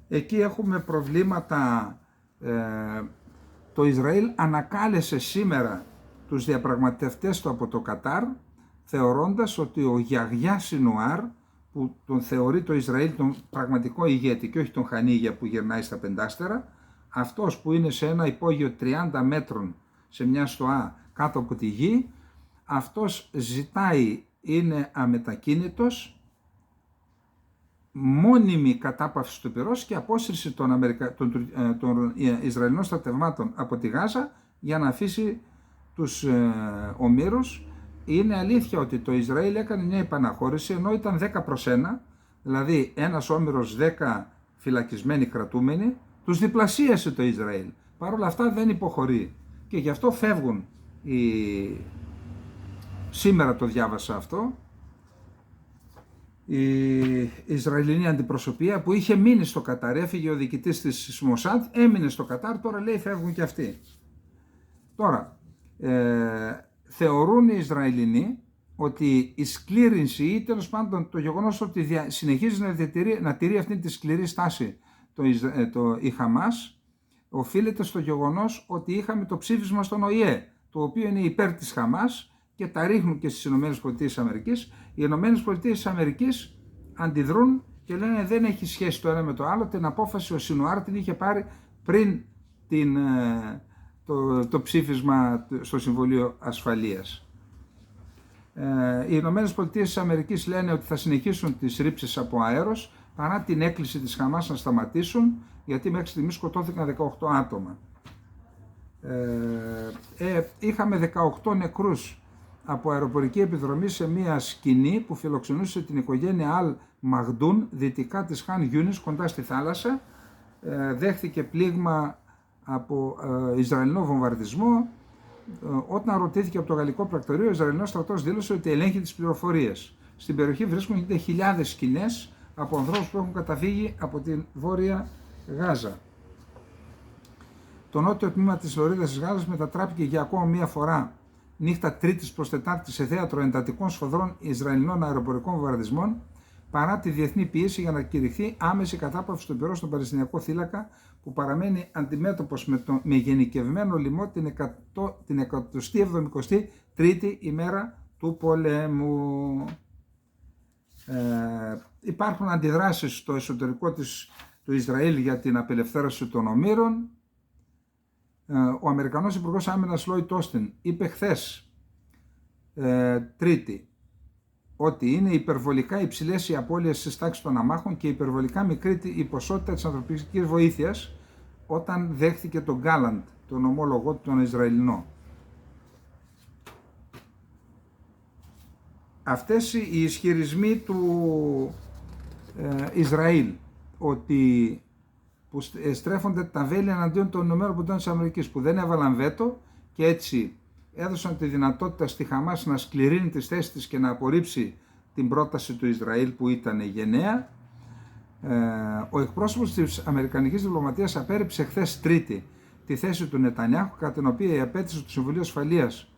Εκεί έχουμε προβλήματα. Το Ισραήλ ανακάλεσε σήμερα τους διαπραγματευτές του από το Κατάρ, θεωρώντας ότι ο Γιαγιά Σινουάρ, που τον θεωρεί το Ισραήλ τον πραγματικό ηγέτη και όχι τον Χανίγια που γυρνάει στα πεντάστερα, αυτός που είναι σε ένα υπόγειο 30 μέτρων σε μια στοά κάτω από τη γη, αυτός ζητάει, είναι αμετακίνητος, μόνιμη κατάπαυση του πυρός και απόσυρση των Ισραηλινών στρατευμάτων από τη Γάζα για να αφήσει τους ομήρους. Είναι αλήθεια ότι το Ισραήλ έκανε μια επαναχώρηση, ενώ ήταν 10 προς 1, δηλαδή ένας όμηρος 10 φυλακισμένοι κρατούμενοι, τους διπλασίασε το Ισραήλ. Παρ' όλα αυτά δεν υποχωρεί και γι' αυτό φεύγουν σήμερα το διάβασα αυτό, η Ισραηλινή αντιπροσωπεία που είχε μείνει στο Κατάρ, έφυγε ο διοικητής της Μοσάντ, έμεινε στο Κατάρ, τώρα λέει φεύγουν και αυτοί. Τώρα, θεωρούν οι Ισραηλινοί ότι η σκλήρυνση ή τέλος πάντων το γεγονός ότι συνεχίζει να τηρεί αυτή τη σκληρή στάση η Χαμάς, οφείλεται στο γεγονός ότι είχαμε το ψήφισμα στον ΟΗΕ, το οποίο είναι υπέρ της Χαμάς και τα ρίχνουν και στις ΗΠΑ. Οι ΗΠΑ αντιδρούν και λένε δεν έχει σχέση το ένα με το άλλο, την απόφαση ο Σινουάρ την είχε πάρει πριν το ψήφισμα στο Συμβουλίο Ασφαλείας. Οι ΗΠΑ λένε ότι θα συνεχίσουν τις ρήψεις από αέρος παρά την έκκληση της Χαμάς να σταματήσουν, γιατί μέχρι στιγμής σκοτώθηκαν 18 άτομα. Είχαμε 18 νεκρούς από αεροπορική επιδρομή σε μια σκηνή που φιλοξενούσε την οικογένεια Αλ Μαγντούν δυτικά της Χαν Γιούνις κοντά στη θάλασσα. Δέχθηκε πλήγμα από Ισραηλινό βομβαρδισμό. Όταν ρωτήθηκε από το γαλλικό πρακτορείο, ο Ισραηλινός στρατός δήλωσε ότι ελέγχει τις πληροφορίες. Στην περιοχή βρίσκονται χιλιάδες σκηνές από ανθρώπους που έχουν καταφύγει από την Βόρεια Γάζα. Το νότιο τμήμα της λωρίδας της Γάζας μετατράπηκε για ακόμα μία φορά νύχτα Τρίτης προς Τετάρτη σε θέατρο εντατικών σφοδρών Ισραηλινών αεροπορικών βομβαρδισμών, παρά τη διεθνή πίεση για να κηρυχθεί άμεση κατάπαυση του πυρός στον Παλαιστινιακό θύλακα, που παραμένει αντιμέτωπος με γενικευμένο λοιμό την 173η ημέρα του πολέμου. Υπάρχουν αντιδράσεις στο εσωτερικό του Ισραήλ για την απελευθέρωση των ομήρων. Ο Αμερικανός Υπουργός Άμυνας Λόιτ Όστιν είπε χθες, Τρίτη, ότι είναι υπερβολικά υψηλές οι απώλειες στις τάξεις των αμάχων και υπερβολικά μικρή η ποσότητα της ανθρωπιστικής βοήθειας, όταν δέχθηκε τον Γκάλαντ, τον ομόλογό του τον Ισραηλινό. Αυτές οι ισχυρισμοί του Ισραήλ ότι που στρέφονται τα βέλη εναντίον των ΗΠΑ που δεν έβαλαν βέτο και έτσι έδωσαν τη δυνατότητα στη Χαμάς να σκληρύνει τις θέσεις της και να απορρίψει την πρόταση του Ισραήλ που ήταν γενναία. Ο εκπρόσωπος της Αμερικανικής Διπλωματίας απέρριψε χθες Τρίτη τη θέση του Νετανιάχου, κατά την οποία η απέτηση του Συμβουλίου Ασφαλείας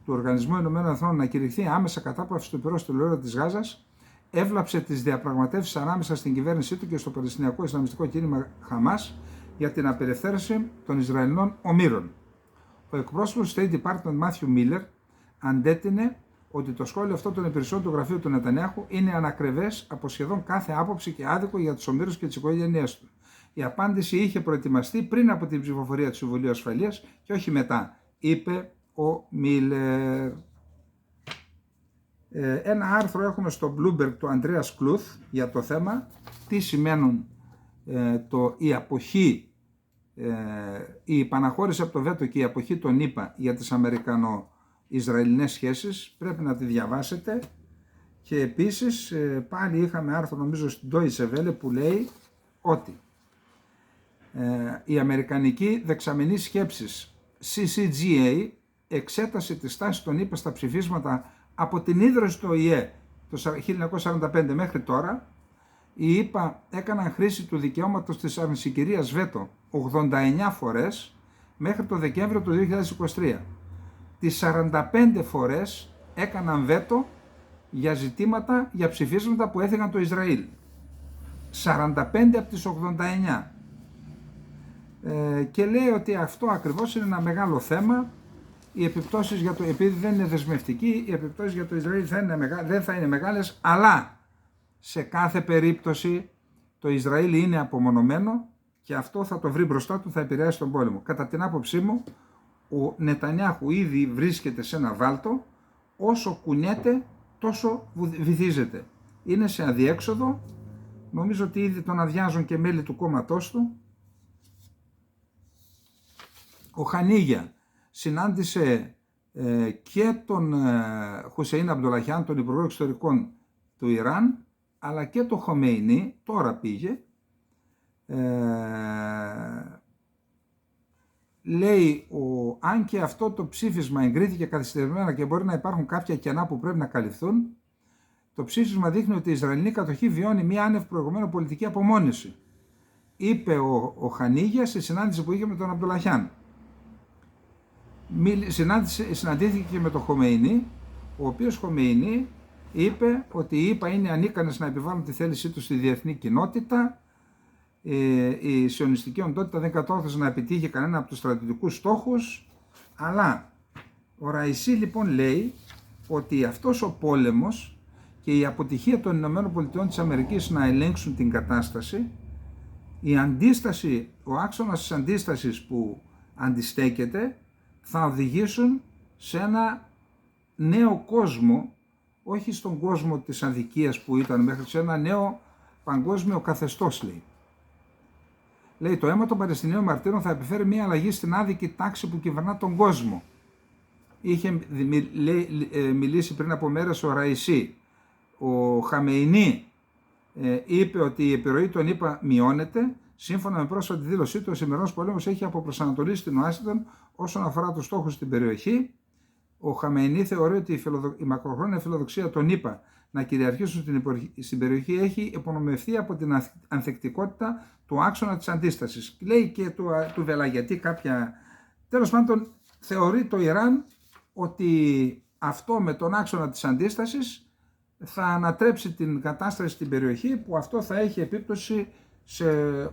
του Οργανισμού Ηνωμένων Εθνών να κηρυχθεί άμεσα κατάπαυση του πυρός στη λωρίδα της Γάζας έβλαψε τις διαπραγματεύσεις ανάμεσα στην κυβέρνησή του και στο Παλαιστινιακό Ισλαμιστικό κίνημα Χαμάς για την απελευθέρωση των Ισραηλινών ομήρων. Ο εκπρόσωπος του State Department Μάθιου Μίλλερ αντέτεινε ότι το σχόλιο αυτό των υπηρεσιών του γραφείου του Νετανιάχου είναι ανακρεβές από σχεδόν κάθε άποψη και άδικο για τους ομήρους και τις οικογένειές του. Η απάντηση είχε προετοιμαστεί πριν από την ψηφοφορία του Συμβουλίου Ασφαλείας και όχι μετά, είπε ο Μίλλερ. Ένα άρθρο έχουμε στο Bloomberg του Ανδρέας Κλουθ για το θέμα τι σημαίνουν η αποχή, η επαναχώρηση από το βέτο και η αποχή των ΗΠΑ για τις Αμερικανο-Ισραηλινές σχέσεις. Πρέπει να τη διαβάσετε. Και επίσης πάλι είχαμε άρθρο νομίζω στην Deutsche Welle που λέει ότι η Αμερικανική Δεξαμενή Σκέψης CCGA εξέτασε τη στάση των ΗΠΑ στα ψηφίσματα από την ίδρυση του ΟΗΕ το 1945 μέχρι τώρα. οι ΗΠΑ έκαναν χρήση του δικαιώματος της αρνησικυρίας βέτο 89 φορές μέχρι το Δεκέμβριο του 2023. Τις 45 φορές έκαναν βέτο για ζητήματα, για ψηφίσματα που έθιγαν το Ισραήλ. 45 από τις 89. Και λέει ότι αυτό ακριβώς είναι ένα μεγάλο θέμα. Οι επιπτώσεις για το, επειδή δεν είναι δεσμευτική, οι επιπτώσεις για το Ισραήλ δεν θα είναι μεγάλες, αλλά σε κάθε περίπτωση το Ισραήλ είναι απομονωμένο και αυτό θα το βρει μπροστά του, θα επηρεάσει τον πόλεμο. Κατά την άποψή μου, ο Νετανιάχου ήδη βρίσκεται σε ένα βάλτο, όσο κουνιέται τόσο βυθίζεται. Είναι σε αδιέξοδο, νομίζω ότι ήδη τον αδειάζουν και μέλη του κόμματός του. Ο Χανίγια συνάντησε και τον Χουσέιν Αμπντολαχιάν, τον Υπουργό Εξωτερικών του Ιράν, αλλά και το Χομέινι, τώρα πήγε. Λέει, αν και αυτό το ψήφισμα εγκρίθηκε καθυστερημένα και μπορεί να υπάρχουν κάποια κενά που πρέπει να καλυφθούν, το ψήφισμα δείχνει ότι η Ισραηλινή κατοχή βιώνει μία άνευ προηγουμένου πολιτική απομόνωση, είπε ο Χανίγια στη συνάντηση που είχε με τον Αμπντολαχιάν. Συναντήθηκε και με τον Χομέινι, ο οποίος Χομέινι είπε ότι οι ΗΠΑ είναι ανίκανες να επιβάλλουν τη θέλησή τους στη διεθνή κοινότητα, η σιωνιστική οντότητα δεν κατόρθωσε να επιτύχει κανένα από τους στρατιωτικούς στόχους, αλλά ο Ραϊσί λοιπόν λέει ότι αυτός ο πόλεμος και η αποτυχία των ΗΠΑ να ελέγξουν την κατάσταση, η αντίσταση, ο άξονας της αντίστασης που αντιστέκεται, θα οδηγήσουν σε ένα νέο κόσμο, όχι στον κόσμο της αδικίας που ήταν μέχρι, σε ένα νέο παγκόσμιο καθεστώς, λέει. Λέει, το αίμα των Παλαιστινίων μαρτύρων θα επιφέρει μια αλλαγή στην άδικη τάξη που κυβερνά τον κόσμο. Είχε μιλήσει πριν από μέρες ο Ραϊσί. Ο Χαμεϊνί είπε ότι η επιρροή των ΗΠΑ μειώνεται. Σύμφωνα με πρόσφατη δήλωσή του, ο σημερινός πόλεμος έχει αποπροσανατολίσει την Ουάσιγκτον όσον αφορά τους στόχους στην περιοχή. Ο Χαμεϊνί θεωρεί ότι η μακροχρόνια φιλοδοξία των ΗΠΑ να κυριαρχήσουν στην περιοχή έχει υπονομευθεί από την ανθεκτικότητα του άξονα της αντίστασης. Λέει και του Βελαγιατή κάποια. Τέλος πάντων, θεωρεί το Ιράν ότι αυτό με τον άξονα της αντίστασης θα ανατρέψει την κατάσταση στην περιοχή, που αυτό θα έχει επίπτωση σε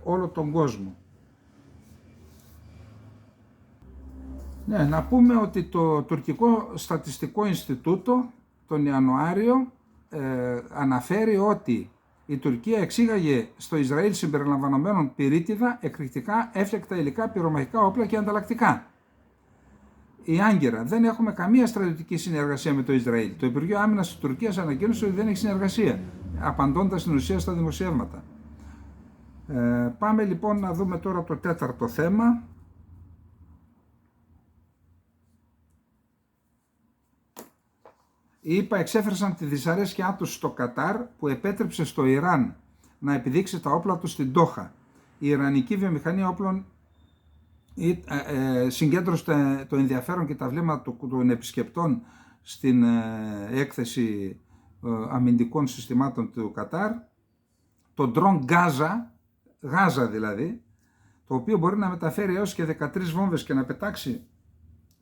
όλο τον κόσμο. Ναι, να πούμε ότι το Τουρκικό Στατιστικό Ινστιτούτο τον Ιανουάριο αναφέρει ότι η Τουρκία εξήγαγε στο Ισραήλ συμπεριλαμβανομένων πυρίτιδα, εκρηκτικά, έφτιακτα υλικά, πυρομαχικά όπλα και ανταλλακτικά. Η Άγκυρα, δεν έχουμε καμία στρατιωτική συνεργασία με το Ισραήλ. Το Υπουργείο Άμυνας της Τουρκίας ανακοίνωσε ότι δεν έχει συνεργασία, απαντώντας στην ουσία στα δημοσιεύματα. Πάμε λοιπόν να δούμε τώρα το τέταρτο θέμα. Οι ΗΠΑ εξέφρασαν τη δυσαρέσκειά τους στο Κατάρ που επέτρεψε στο Ιράν να επιδείξει τα όπλα του στην Ντόχα. Η Ιρανική βιομηχανία όπλων συγκέντρωσε το ενδιαφέρον και τα βλέμματα των επισκεπτών στην έκθεση αμυντικών συστημάτων του Κατάρ. Το ντρόν Γάζα δηλαδή, το οποίο μπορεί να μεταφέρει έως και 13 βόμβες και να πετάξει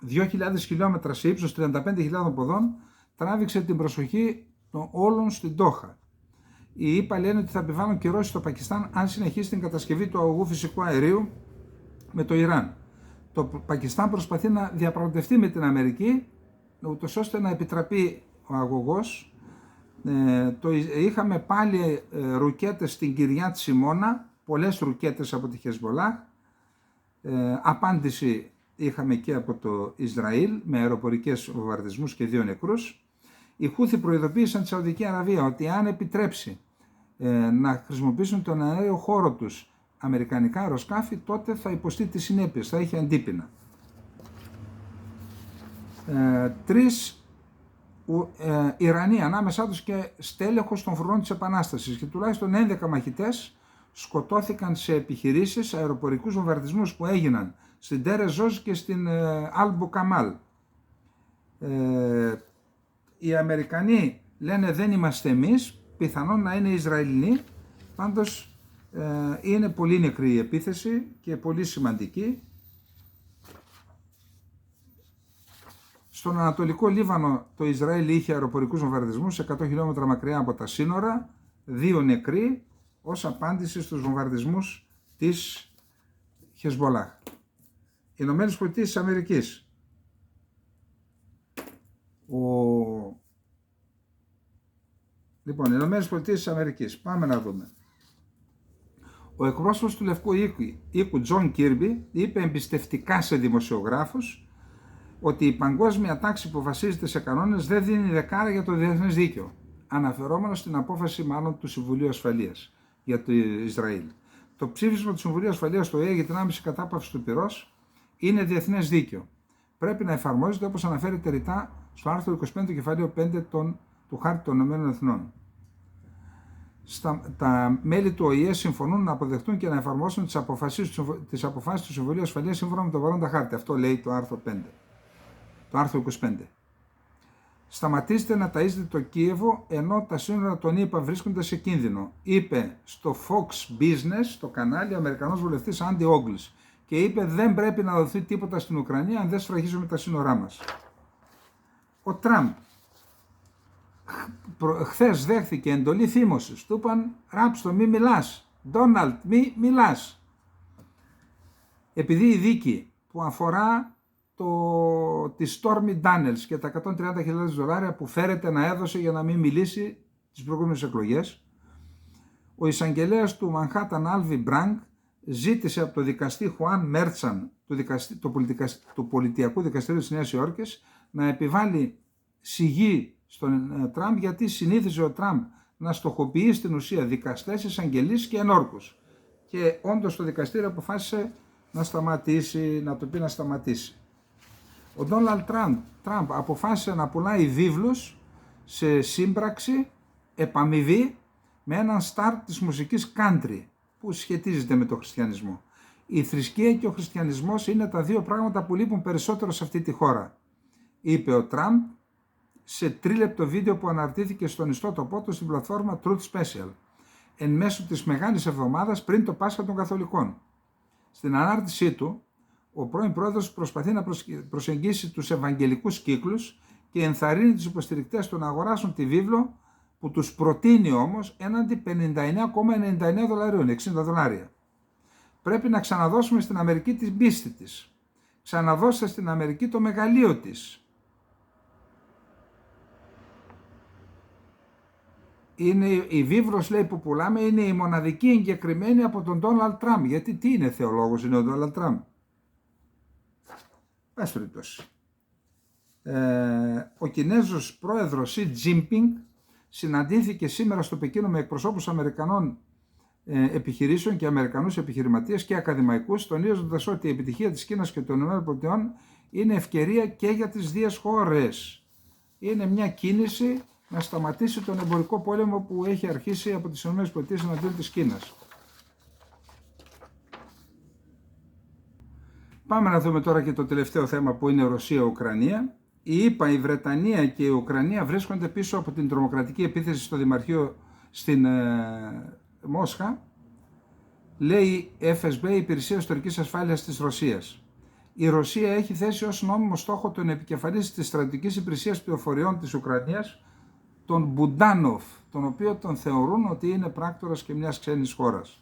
2.000 χιλιόμετρα σε ύψος 35.000 ποδών, τράβηξε την προσοχή των όλων στην Ντόχα. Οι ΗΠΑ λένε ότι θα επιβάλλουν κυρώσεις στο Πακιστάν αν συνεχίσει την κατασκευή του αγωγού φυσικού αερίου με το Ιράν. Το Πακιστάν προσπαθεί να διαπραγματευτεί με την Αμερική, ούτως ώστε να επιτραπεί ο αγωγός. Είχαμε πάλι ρουκέτες στην Κυριάτ Σιμώνα, πολλές ρουκέτες από τη Χεσμολάχ. Απάντηση είχαμε και από το Ισραήλ με αεροπορικές βομβαρδισμούς και 2 νεκρούς. Οι Χούθι προειδοποίησαν τη Σαουδική Αραβία ότι αν επιτρέψει να χρησιμοποιήσουν τον αέριο χώρο τους αμερικανικά αεροσκάφη, τότε θα υποστεί τις συνέπειες, θα έχει αντίπεινα. 3 Ιρανοί, ανάμεσά τους και στέλεχος των φρουρών της Επανάστασης, και τουλάχιστον 11 μαχητές σκοτώθηκαν σε επιχειρήσεις, αεροπορικούς βομβαρδισμούς που έγιναν στην Τέρε Ζόζ και στην Αλμπου Καμάλ. Οι Αμερικανοί λένε δεν είμαστε εμείς, πιθανόν να είναι Ισραηλινοί, Πάντως είναι πολύ νεκρή η επίθεση και πολύ σημαντική. Στον Ανατολικό Λίβανο το Ισραήλ είχε αεροπορικούς βομβαρδισμούς 100 χιλιόμετρα μακριά από τα σύνορα, 2 νεκροί ως απάντηση στους βομβαρδισμούς της Χεσμολάχ. Οι Ηνωμένες Πολιτείες της Αμερικής. Λοιπόν, οι Ηνωμένες Πολιτείες της Αμερικής. Πάμε να δούμε. Ο εκπρόσωπος του Λευκού Οίκου, Τζον Κίρμπι, είπε εμπιστευτικά σε δημοσιογράφους ότι η παγκόσμια τάξη που βασίζεται σε κανόνες δεν δίνει δεκάρα για το διεθνές δίκαιο, αναφερόμενο στην απόφαση μάλλον του Συμβουλίου Ασφαλείας για το Ισραήλ. Το ψήφισμα του Συμβουλίου Ασφαλείας του ΟΗΕ για την άμεση κατάπαυση του πυρός είναι διεθνές δίκαιο. Πρέπει να εφαρμόζεται όπως αναφέρεται ρητά στο άρθρο 25 του κεφαλαίου 5 του Χάρτη των Ηνωμένων Εθνών. Τα μέλη του ΟΗΕ συμφωνούν να αποδεχτούν και να εφαρμόσουν τις αποφάσεις του Συμβουλίου Ασφαλείας σύμφωνα με τον παρόντα χάρτη. Αυτό λέει το άρθρο 5. Το άρθρο 25. Σταματήστε να ταΐζετε το Κίεβο ενώ τα σύνορα των ΗΠΑ βρίσκονται σε κίνδυνο, είπε στο Fox Business, το κανάλι, ο Αμερικανός βουλευτής Άντι Όγκλς, και είπε δεν πρέπει να δοθεί τίποτα στην Ουκρανία αν δεν σφραγίζουμε τα σύνορά μας. Ο Τραμπ χθες δέχθηκε εντολή θύμωσης, του είπαν ράψτο μη μιλάς, Ντόναλντ μη μιλάς. Επειδή η δίκη που αφορά τη Stormy Daniels και τα $130,000 που φέρεται να έδωσε για να μην μιλήσει τις προηγούμενες εκλογές, ο εισαγγελέας του Μανχάταν Άλβι Μπρανκ ζήτησε από το δικαστή Χουάν Μέρτσαν του Πολιτιακού Δικαστηρίου της Νέας Υόρκης να επιβάλλει σιγή στον Τραμπ, γιατί συνήθιζε ο Τραμπ να στοχοποιεί στην ουσία δικαστές, εισαγγελείς και ενόρκους. Και όντως το δικαστήριο αποφάσισε να το πει να σταματήσει. Ο Ντόναλντ Τραμπ αποφάσισε να πουλάει βίβλους σε σύμπραξη επαμοιβή με έναν στάρ της μουσικής country που σχετίζεται με τον χριστιανισμό. Η θρησκεία και ο χριστιανισμός είναι τα δύο πράγματα που λείπουν περισσότερο σε αυτή τη χώρα, είπε ο Τραμπ σε τρίλεπτο βίντεο που αναρτήθηκε στον ιστότοπό του στην πλατφόρμα Truth Special εν μέσω της Μεγάλης Εβδομάδας πριν το Πάσχα των Καθολικών. Στην ανάρτησή του, ο πρώην πρόεδρος προσπαθεί να προσεγγίσει τους ευαγγελικούς κύκλους και ενθαρρύνει τους υποστηρικτές του να αγοράσουν τη βίβλο που τους προτείνει όμως έναντι $59,99, $60. Πρέπει να ξαναδώσουμε στην Αμερική την πίστη της. Ξαναδώστε στην Αμερική το μεγαλείο της. Είναι η βίβλος, λέει, που πουλάμε, είναι η μοναδική εγκεκριμένη από τον Ντόναλντ Τραμπ. Γιατί τι είναι θεολόγος, είναι ο Ντόναλντ Τραμπ. Πας περιπτώσει. Ο Κινέζος πρόεδρος Σι Τζίνπινγκ συναντήθηκε σήμερα στο Πεκίνο με εκπροσώπους Αμερικανών επιχειρήσεων και Αμερικανούς επιχειρηματίες και ακαδημαϊκούς, τονίζοντας ότι η επιτυχία της Κίνας και των ΗΠΑ είναι ευκαιρία και για τις δύο χώρες. Είναι μια κίνηση να σταματήσει τον εμπορικό πόλεμο που έχει αρχίσει από τις ΗΠΑ εναντίον της Κίνας. Πάμε να δούμε τώρα και το τελευταίο θέμα που είναι Ρωσία-Ουκρανία. Η ΗΠΑ, η Βρετανία και η Ουκρανία βρίσκονται πίσω από την τρομοκρατική επίθεση στο Δημαρχείο στην Μόσχα, λέει η FSB, η Υπηρεσία Ιστορικής Ασφάλειας της Ρωσίας. Η Ρωσία έχει θέσει ως νόμιμο στόχο τον επικεφαλής της Στρατιωτικής Υπηρεσίας Πληροφοριών της Ουκρανίας, τον Μπουντάνοφ, τον οποίο τον θεωρούν ότι είναι πράκτορας και μιας ξένης χώρας.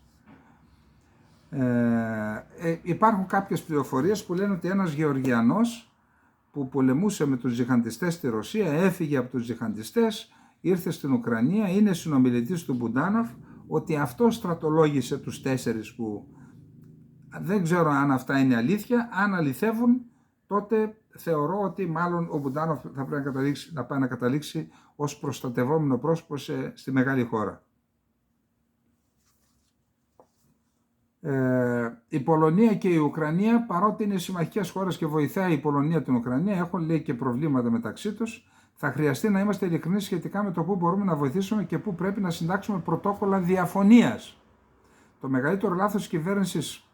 Υπάρχουν κάποιες πληροφορίες που λένε ότι ένας Γεωργιανός που πολεμούσε με τους τζιχαντιστές στη Ρωσία έφυγε από τους τζιχαντιστές, ήρθε στην Ουκρανία, είναι συνομιλητής του Μπουντάνοφ, ότι αυτό στρατολόγησε τους 4 που δεν ξέρω αν αυτά είναι αλήθεια. Αν αληθεύουν, τότε θεωρώ ότι μάλλον ο Μπουντάνοφ θα πρέπει να πάει να καταλήξει ως προστατευόμενο πρόσωπο στη μεγάλη χώρα. Η Πολωνία και η Ουκρανία, παρότι είναι συμμαχικές χώρες και βοηθάει η Πολωνία την Ουκρανία, έχουν, λέει, και προβλήματα μεταξύ τους. Θα χρειαστεί να είμαστε ειλικρινείς σχετικά με το πού μπορούμε να βοηθήσουμε και πού πρέπει να συντάξουμε πρωτόκολλα διαφωνίας. Το μεγαλύτερο λάθος της κυβέρνησης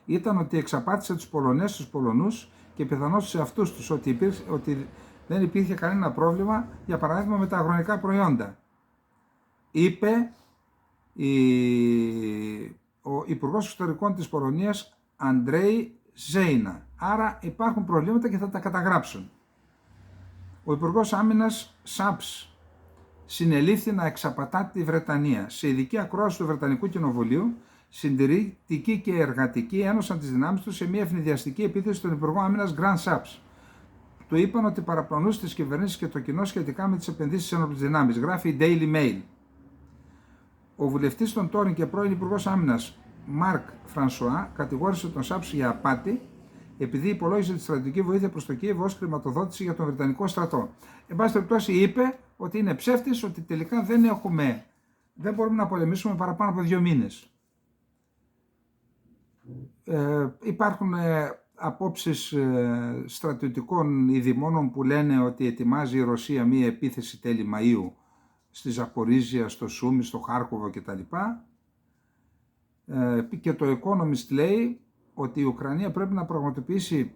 ήταν ότι εξαπάτησε τους Πολωνές, τους Πολωνούς και πιθανώς σε αυτούς τους ότι δεν υπήρχε κανένα πρόβλημα, για παράδειγμα με τα αγρονικά προϊόντα. Είπε ο Υπουργός Εξωτερικών της Πολωνίας Αντρέι Ζέινα. Άρα υπάρχουν προβλήματα και θα τα καταγράψουν. Ο Υπουργός Άμυνας Σάπς συνελήφθη να εξαπατά τη Βρετανία. Σε ειδική ακρόαση του Βρετανικού Κοινοβουλίου, συντηρητικοί και εργατικοί ένωσαν τις δυνάμεις τους σε μια ευνηδιαστική επίθεση στον Υπουργό Άμυνας Γκραντ Σάπς. Του είπαν ότι παραπλανούσε τις κυβερνήσεις και το κοινό σχετικά με τις επενδύσεις στις ένοπλες δυνάμεις. Γράφει η Daily Mail. Ο βουλευτής των Τόριν και πρώην Υπουργός Άμυνας Μαρκ Φρανσουά κατηγόρησε τον Σάπς για απάτη, επειδή υπολόγισε τη στρατιωτική βοήθεια προς το Κίεβο ως χρηματοδότηση για τον Βρετανικό στρατό. Εν πάση περιπτώσει, είπε ότι είναι ψεύτης, ότι τελικά δεν μπορούμε να πολεμήσουμε παραπάνω από 2 μήνες. Υπάρχουν απόψεις στρατιωτικών ειδημόνων που λένε ότι ετοιμάζει η Ρωσία μία επίθεση τέλη Μαΐου στη Ζαπορίζια, στο Σούμι, στο Χάρκοβο κτλ. Και το Economist λέει ότι η Ουκρανία πρέπει να πραγματοποιήσει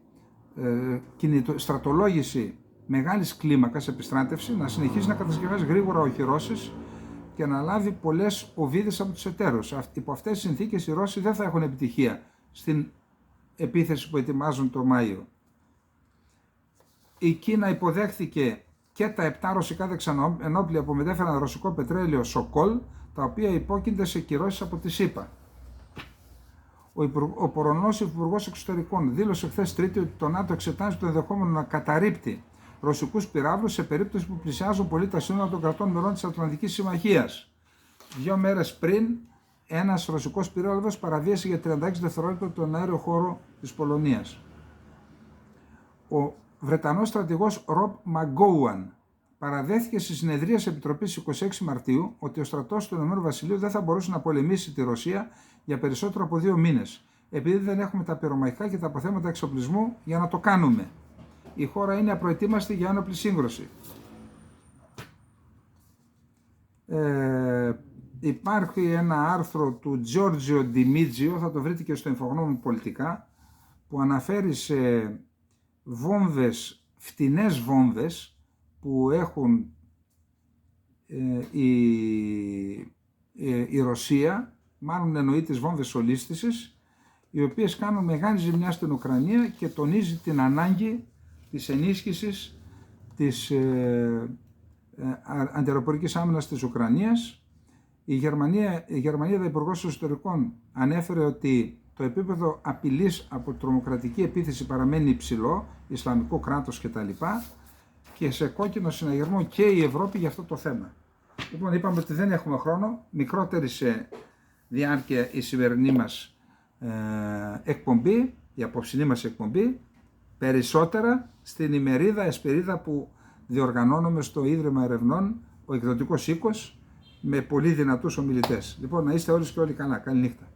στρατολόγηση μεγάλης κλίμακας επιστράτευση, να συνεχίσει να κατασκευάζει γρήγορα οχυρώσεις και να λάβει πολλές οβίδες από τους εταίρους. Υπό αυτές τις συνθήκες οι Ρώσοι δεν θα έχουν επιτυχία στην επίθεση που ετοιμάζουν το Μάιο. Η Κίνα υποδέχθηκε και τα 7 ρωσικά δεξαμενόπλια που μετέφεραν ρωσικό πετρέλαιο Σοκόλ, τα οποία υπόκεινται σε κυρώσεις από τη ΣΥΠΑ. Ο Πολωνός Υπουργός Εξωτερικών δήλωσε χθες Τρίτη ότι το ΝΑΤΟ εξετάζει το ενδεχόμενο να καταρρίπτει ρωσικούς πυράβλους σε περίπτωση που πλησιάζουν πολύ τα σύνορα των κρατών μελών της Ατλαντικής Συμμαχίας. 2 μέρες πριν, ένας ρωσικός πυράβλος παραβίασε για 36 δευτερόλεπτα τον αέριο χώρο της Πολωνίας. Ο Βρετανός στρατηγός Ρομπ Μαγκόουαν παραδέχθηκε στη συνεδρία της Επιτροπής 26 Μαρτίου ότι ο στρατός του Ηνωμένου Βασιλείου δεν θα μπορούσε να πολεμήσει τη Ρωσία για περισσότερο από 2 μήνες, επειδή δεν έχουμε τα πυρομαχικά και τα αποθέματα εξοπλισμού για να το κάνουμε. Η χώρα είναι απροετοίμαστη για ένοπλη σύγκρουση. Υπάρχει ένα άρθρο του Giorgio Di Mizio, θα το βρείτε και στο Infognomon Πολιτικά, που αναφέρει σε βόμβες, φτηνές βόμβες που έχουν η Ρωσία, μάλλον εννοεί τις βόμβες ολίσθησης, οι οποίες κάνουν μεγάλη ζημιά στην Ουκρανία και τονίζει την ανάγκη της ενίσχυσης της αντιαεροπορικής άμυνας της Ουκρανίας. Η Γερμανία, τα Υπουργός Εσωτερικών ανέφερε ότι το επίπεδο απειλής από τρομοκρατική επίθεση παραμένει υψηλό, Ισλαμικό κράτος κτλ. Και σε κόκκινο συναγερμό και η Ευρώπη για αυτό το θέμα. Λοιπόν, είπαμε ότι δεν έχουμε χρόνο, μικρότερη σε διάρκεια η σημερινή μας εκπομπή, η απόψινή μας εκπομπή, περισσότερα στην ημερίδα εσπερίδα που διοργανώνουμε στο Ίδρυμα Ερευνών, ο Εκδοτικός Οίκος, με πολύ δυνατούς ομιλητές. Λοιπόν, να είστε όλοι και όλοι καλά. Καλή νύχτα.